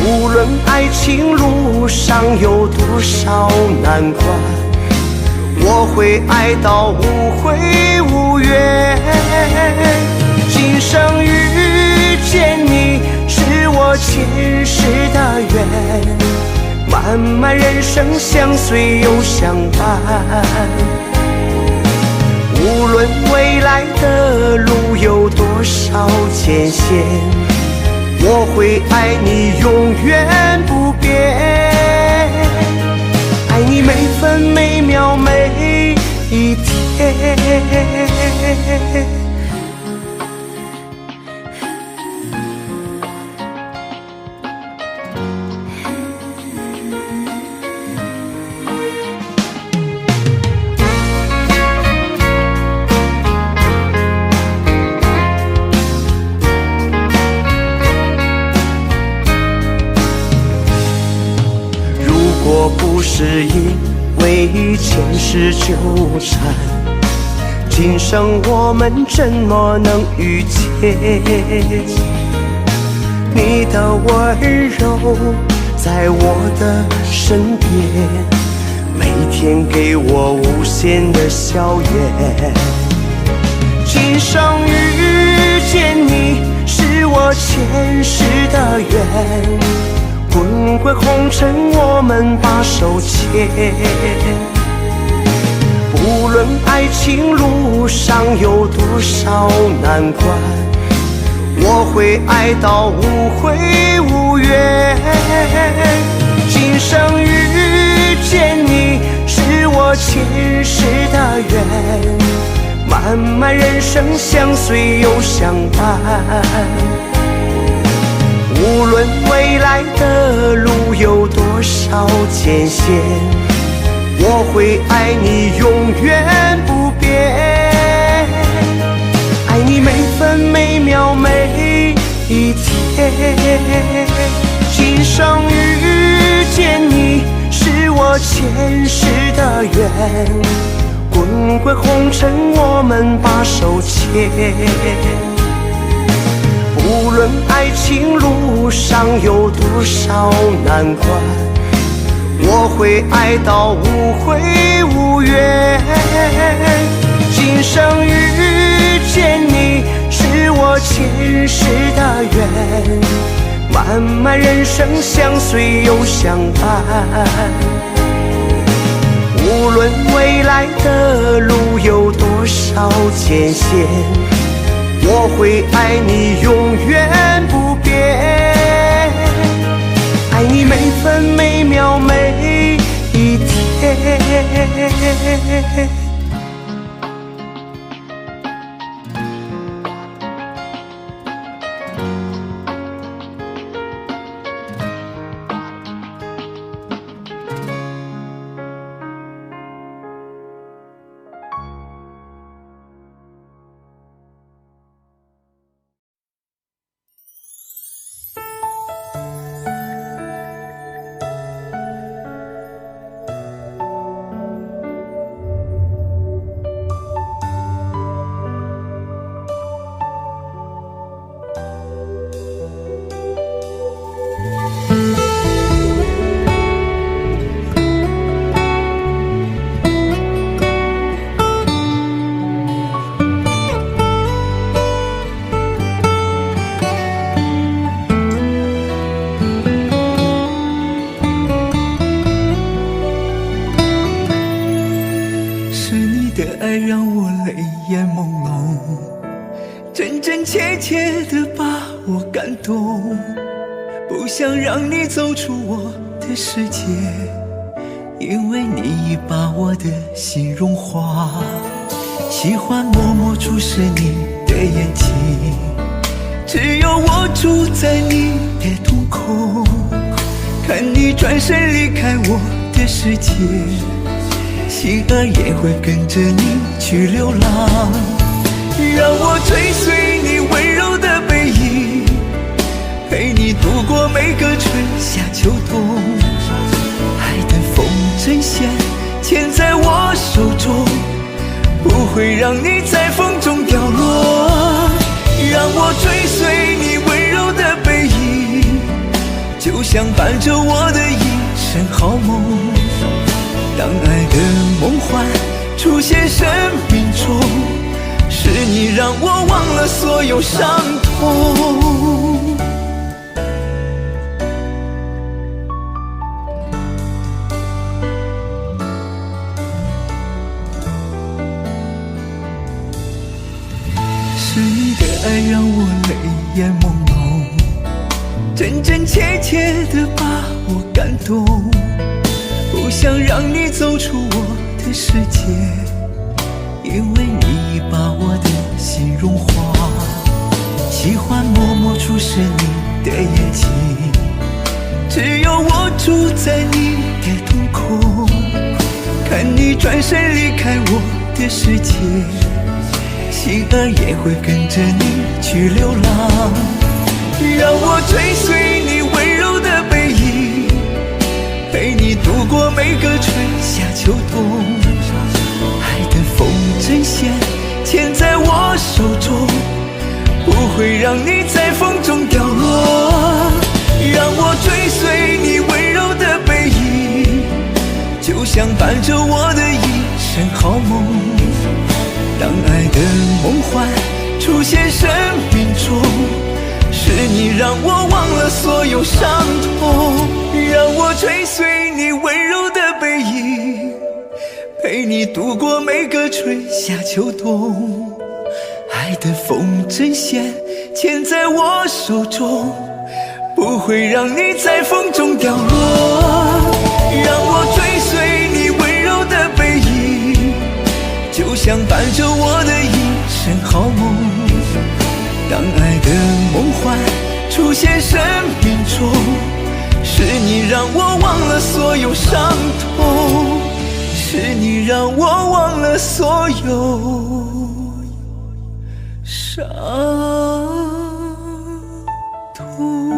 无论爱情路上有多少难关，我会爱到无悔无怨。今生遇见你，是我前世的缘，漫漫人生相随又相伴。无论未来的路有多少艰险，我会爱你永远不变，爱你每分每秒每一天。若不是因为前世纠缠，今生我们怎么能遇见？你的温柔在我的身边，每天给我无限的笑颜。今生遇见你，是我前世的缘，滚滚红尘我们把手牵。无论爱情路上有多少难关，我会爱到无悔无怨。今生遇见你，是我前世的缘，漫漫人生相随又相伴。无论未来的路有多少艰险，我会爱你永远不变，爱你每分每秒每一天。今生遇见你，是我前世的缘，滚滚红尘我们把手牵。无论爱情路上有多少难关，我会爱到无悔无怨。今生遇见你，是我前世的缘，漫漫人生相随又相伴。无论未来的路有多少艰险，我会爱你永远不变，爱你每分每秒每一天。爱让我泪眼朦胧，真真切切地把我感动，不想让你走出我的世界，因为你已把我的心融化。喜欢默默注视你的眼睛，只有我住在你的瞳孔，看你转身离开我的世界，心儿也会跟着你去流浪。让我追随你温柔的背影，陪你度过每个春夏秋冬，爱的风筝线牵在我手中，不会让你在风中掉落。让我追随你温柔的背影，就像伴着我的一生好梦。当爱的梦幻出现生命中，是你让我忘了所有伤痛。是你的爱让我泪眼朦胧，真真切切地把我感动，不想让你走出我的世界，因为你已把我的心融化。喜欢默默注视你的眼睛，只有我住在你的瞳孔，看你转身离开我的世界，心儿也会跟着你去流浪。让我追随你温柔的背影，陪你度过每个春夏秋冬，爱的风筝线牵在我手中，不会让你在风中掉落。让我追随你温柔的背影，就像伴着我的一生好梦。当爱的梦幻出现生命中，是你让我忘了所有伤痛。让我追随你温柔的背影，陪你度过每个春夏秋冬，爱的风筝线牵在我手中，不会让你在风中掉落。让我追随你温柔的背影，就像伴着我的一生好梦。当爱的梦幻出现生命中，是你让我忘了所有伤痛，是你让我忘了所有伤痛。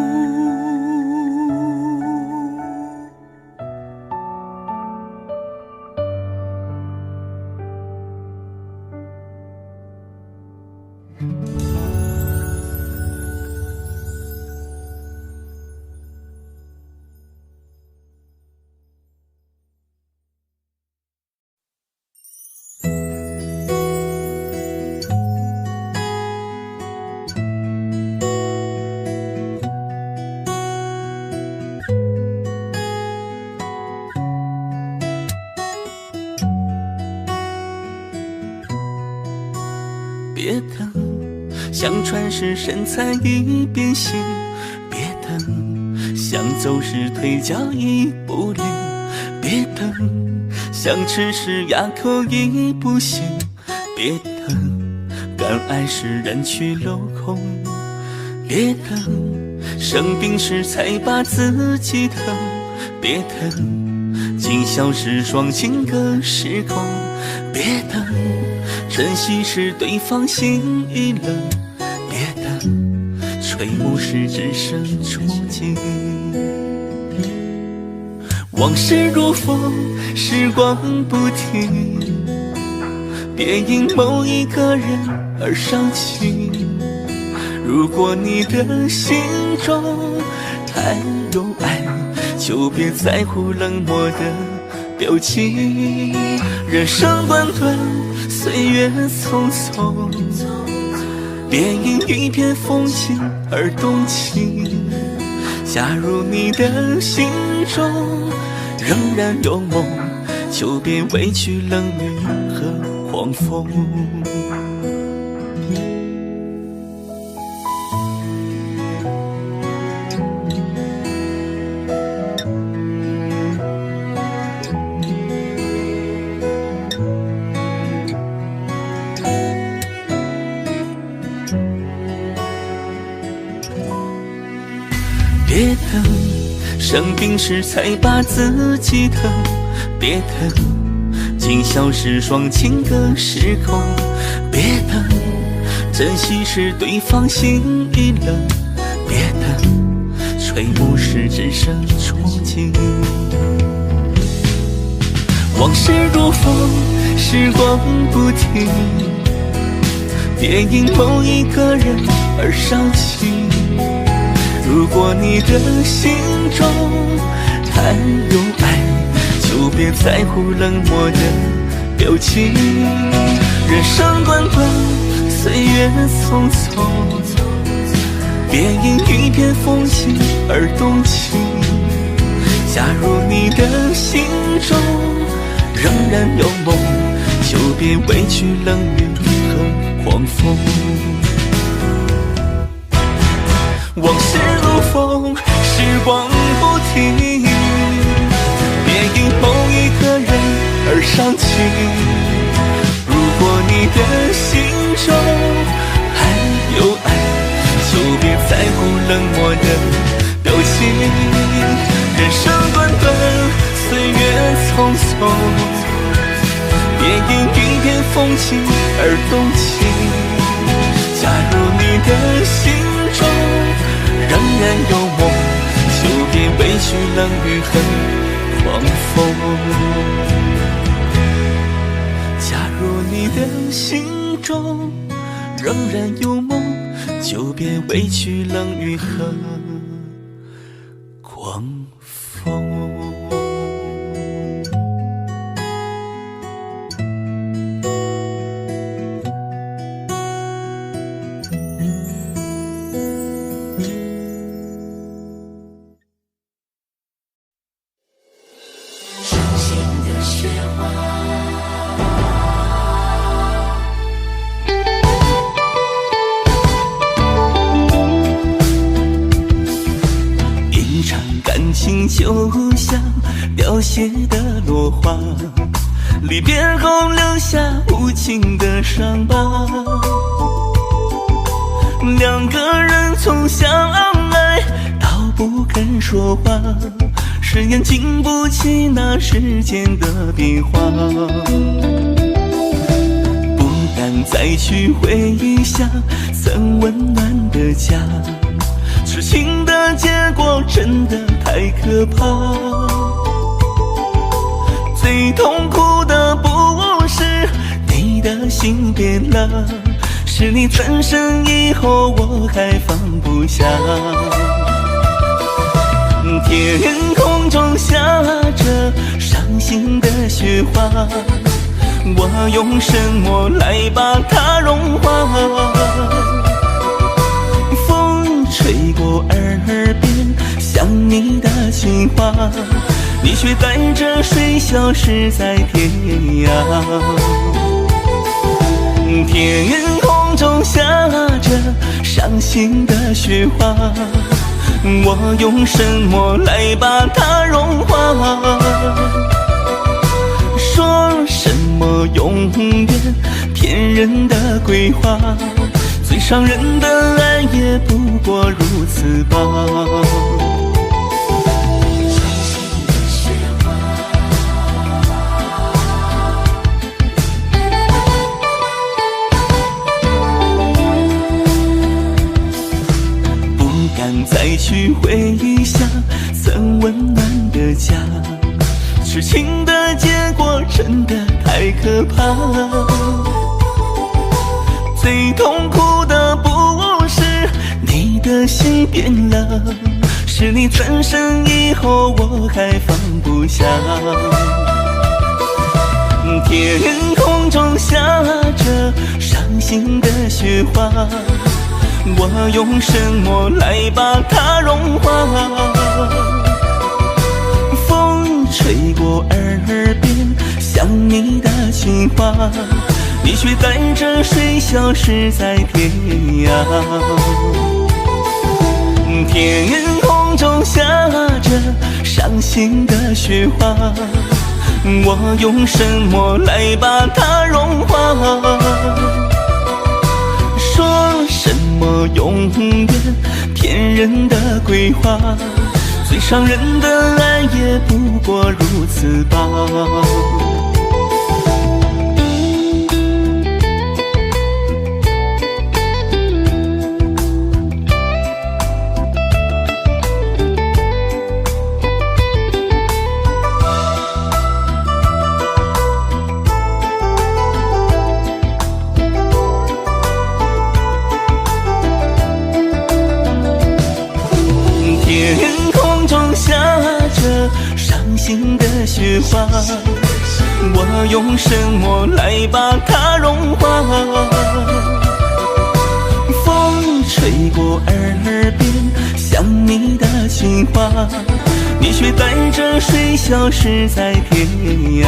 别等，想穿时身材已变形；别等，想走时腿脚已不灵；别等，想吃时哑口已不行；别等，敢爱时人去楼空；别等，生病时才把自己疼；别等，今宵时双情各时空；别等，晨曦时对方心已冷；别等，垂暮时只剩憧憬。往事如风，时光不停，别因某一个人而伤心。如果你的心中还有爱，就别在乎冷漠的表情。人生短短，岁月匆匆，别因一片风景而动情。假如你的心中仍然有梦，就别畏惧冷雨和狂狂风。别等生病时才把自己疼，别等今宵时双情各失控，别等珍惜时对方心已冷，别等垂暮时只剩憧憬。往事如风，时光不停，别因某一个人而伤心。如果你的心中还有爱，就别在乎冷漠的表情。人生短短，岁月匆匆，别因一片风景而动情。假如你的心中仍然有梦，就别畏惧冷雨和狂风。往事如风，时光不停，别因某一个人而伤情。如果你的心中还有爱，就别在乎冷漠的表情。人生短短，岁月匆匆，别因一片风景而动情。假如你的心中仍然有梦，就别畏惧冷雨和狂风。假如你的心中仍然有梦，就别畏惧冷雨和狂风。就像凋谢的落花，离别后留下无情的伤疤。两个人从相爱到不肯说话，誓言经不起那时间的变化。不敢再去回忆下曾温暖的家，痴情的结果真的太可怕。最痛苦的不是你的心变了，是你转身以后我还放不下。天空中下着伤心的雪花，我用什么来把它融化？吹过耳边想你的情话，你却带着水消失在天涯。天空中下着伤心的雪花，我用什么来把它融化？说什么永远，骗人的鬼话，最伤人的爱也不过如此吧。不敢再去回忆下曾温暖的家，痴情的结果真的太可怕。最痛苦的不是你的心变了，是你转身以后我还放不下。天空中下着伤心的雪花，我用什么来把它融化？风吹过耳边想你的情情话，你却带着水消失在天涯。天空中下着伤心的雪花，我用什么来把它融化？说什么永远，骗人的鬼话，最伤人的爱也不过如此吧。天空中下着伤心的雪花，我用什么来把它融化？风吹过耳边，想你的情话，你却带着水消失在天涯。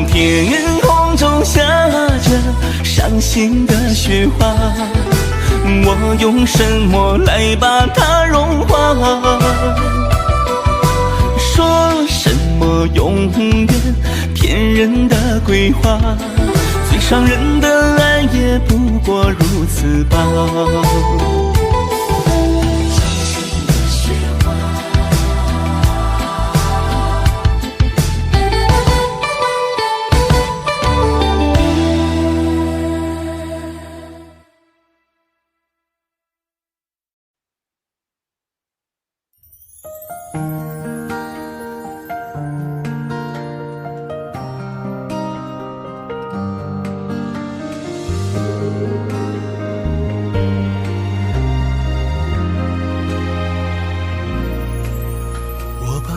天空中下着伤心的雪花，我用什么来把它融化？说什么永远，骗人的鬼话，最伤人的爱也不过如此吧。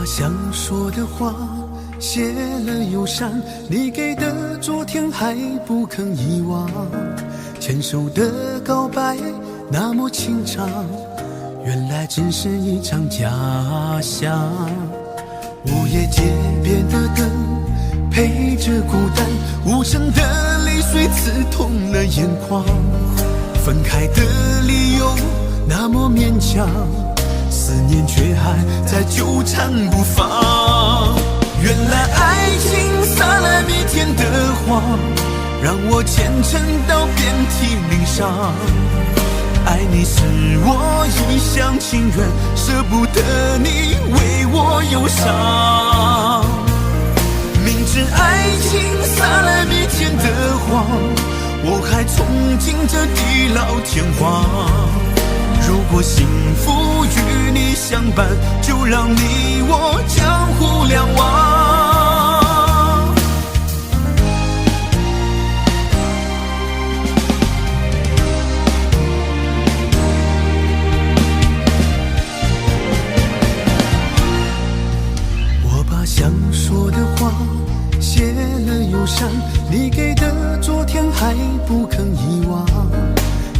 想说的话写了又删，你给的昨天还不肯遗忘，牵手的告白那么情长，原来只是一场假象。午夜街边的灯陪着孤单，无声的泪水刺痛了眼眶，分开的理由那么勉强，思念却还在纠缠不放。原来爱情撒了弥天的谎，让我虔诚到遍体鳞伤。爱你是我一厢情愿，舍不得你为我忧伤。明知爱情撒了弥天的谎，我还憧憬着地老天荒。如果幸福与你相伴，就让你我江湖两忘。我把想说的话写了又删，你给的昨天还不肯遗忘，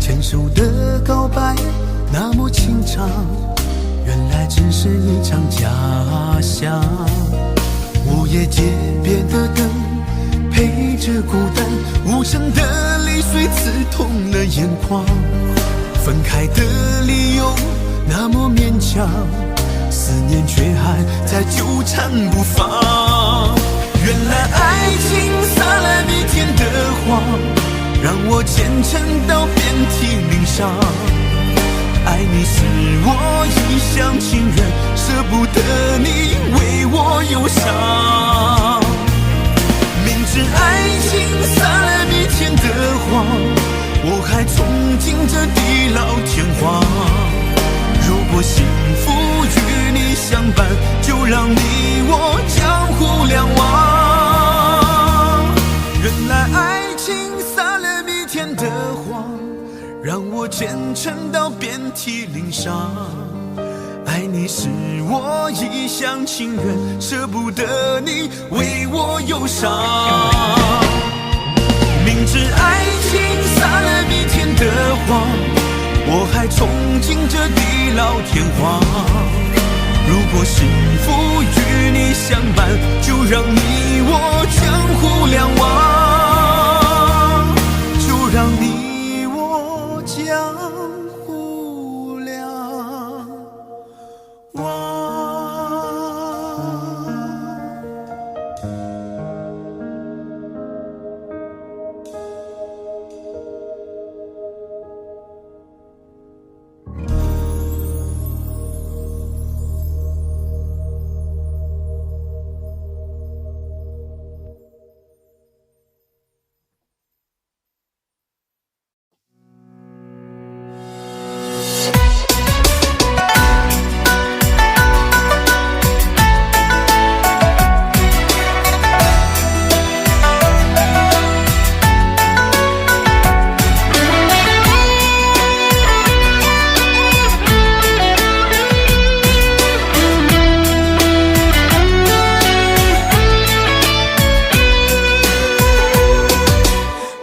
牵手的告白那么情长，原来只是一场假象。午夜街边的灯陪着孤单，无声的泪水刺痛了眼眶，分开的理由那么勉强，思念却还在纠缠不放。原来爱情撒了弥天的谎，让我虔诚到遍体鳞伤。爱你是我一厢情愿，舍不得你为我忧伤。明知爱情撒了弥天的谎，我还憧憬着地老天荒。如果幸福与你相伴，就让你我江湖两忘。原来爱情撒了弥天的谎，让我虔诚到遍体鳞伤。爱你是我一厢情愿，舍不得你为我忧伤。明知爱情撒了弥天的谎，我还憧憬着地老天荒。如果幸福与你相伴，就让你我江湖两忘，就让你我江湖两忘。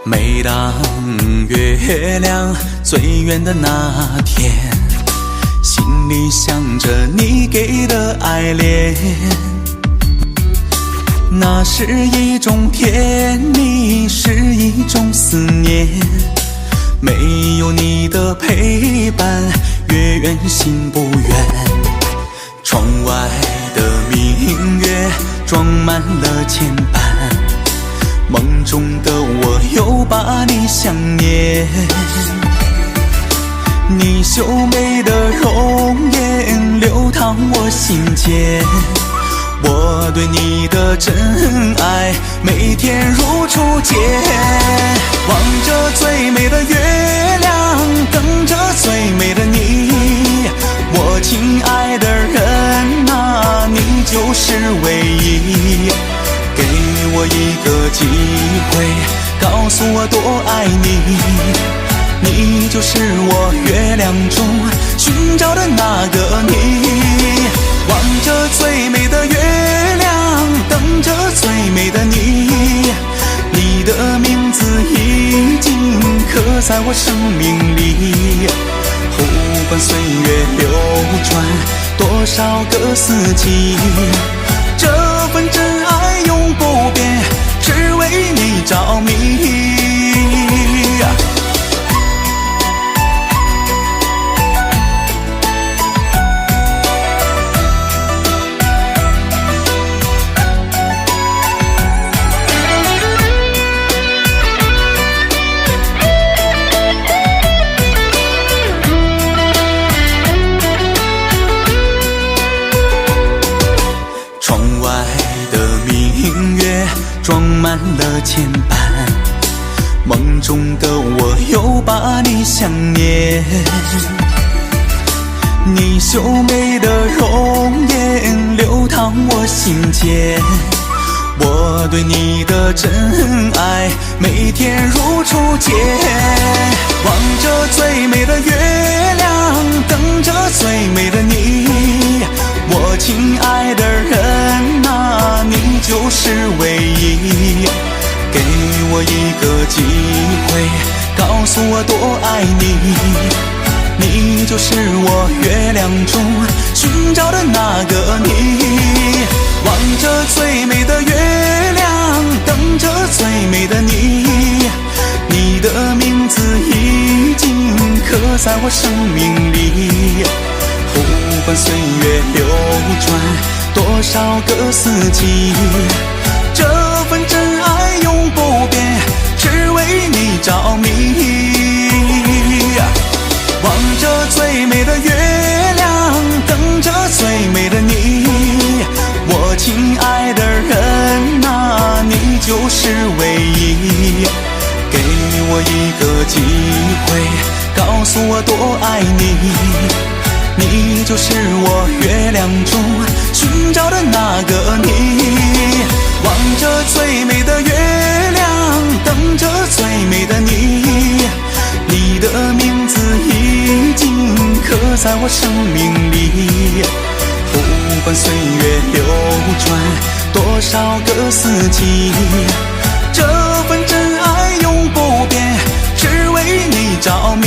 每当月亮最圆的那天，心里想着你给的爱恋，那是一种甜蜜，是一种思念。没有你的陪伴，月圆心不圆。窗外的明月装满了牵绊，梦中的我又把你想念。你秀美的容颜流淌我心间，我对你的真爱每天如初见。望着最美的月亮，等着最美的你，我亲爱的人啊，你就是唯一。给我一个机会，告诉我多爱你，你就是我月亮中寻找的那个你。望着最美的月亮，等着最美的你，你的名字已经刻在我生命里。湖畔岁月流转，多少个四季，这份真爱永不变，只为你着迷。窗外的明月装满了牵绊，梦中的我又把你想念。你秀美的容颜流淌我心间，我对你的真爱每天如初见。望着最美的月亮，等着最美的你，我亲爱的人啊，你就是唯一。给我一个机会，告诉我多爱你，你就是我月亮中寻找的那个你。望着最美的月亮，等着最美的你，你的名字已经刻在我生命里。湖畔岁月流转，多少个四季，这份真爱永不变，只为你着迷。望着最美的月亮，等着最美的你，我亲爱的人啊，你就是唯一。给我一个机会，告诉我多爱你，你就是我月亮中寻找的那个你。望着最美的月亮，等着最美的你，你的名字已经刻在我生命里。湖畔岁月流转，多少个四季，这份真爱永不变，只为你着迷。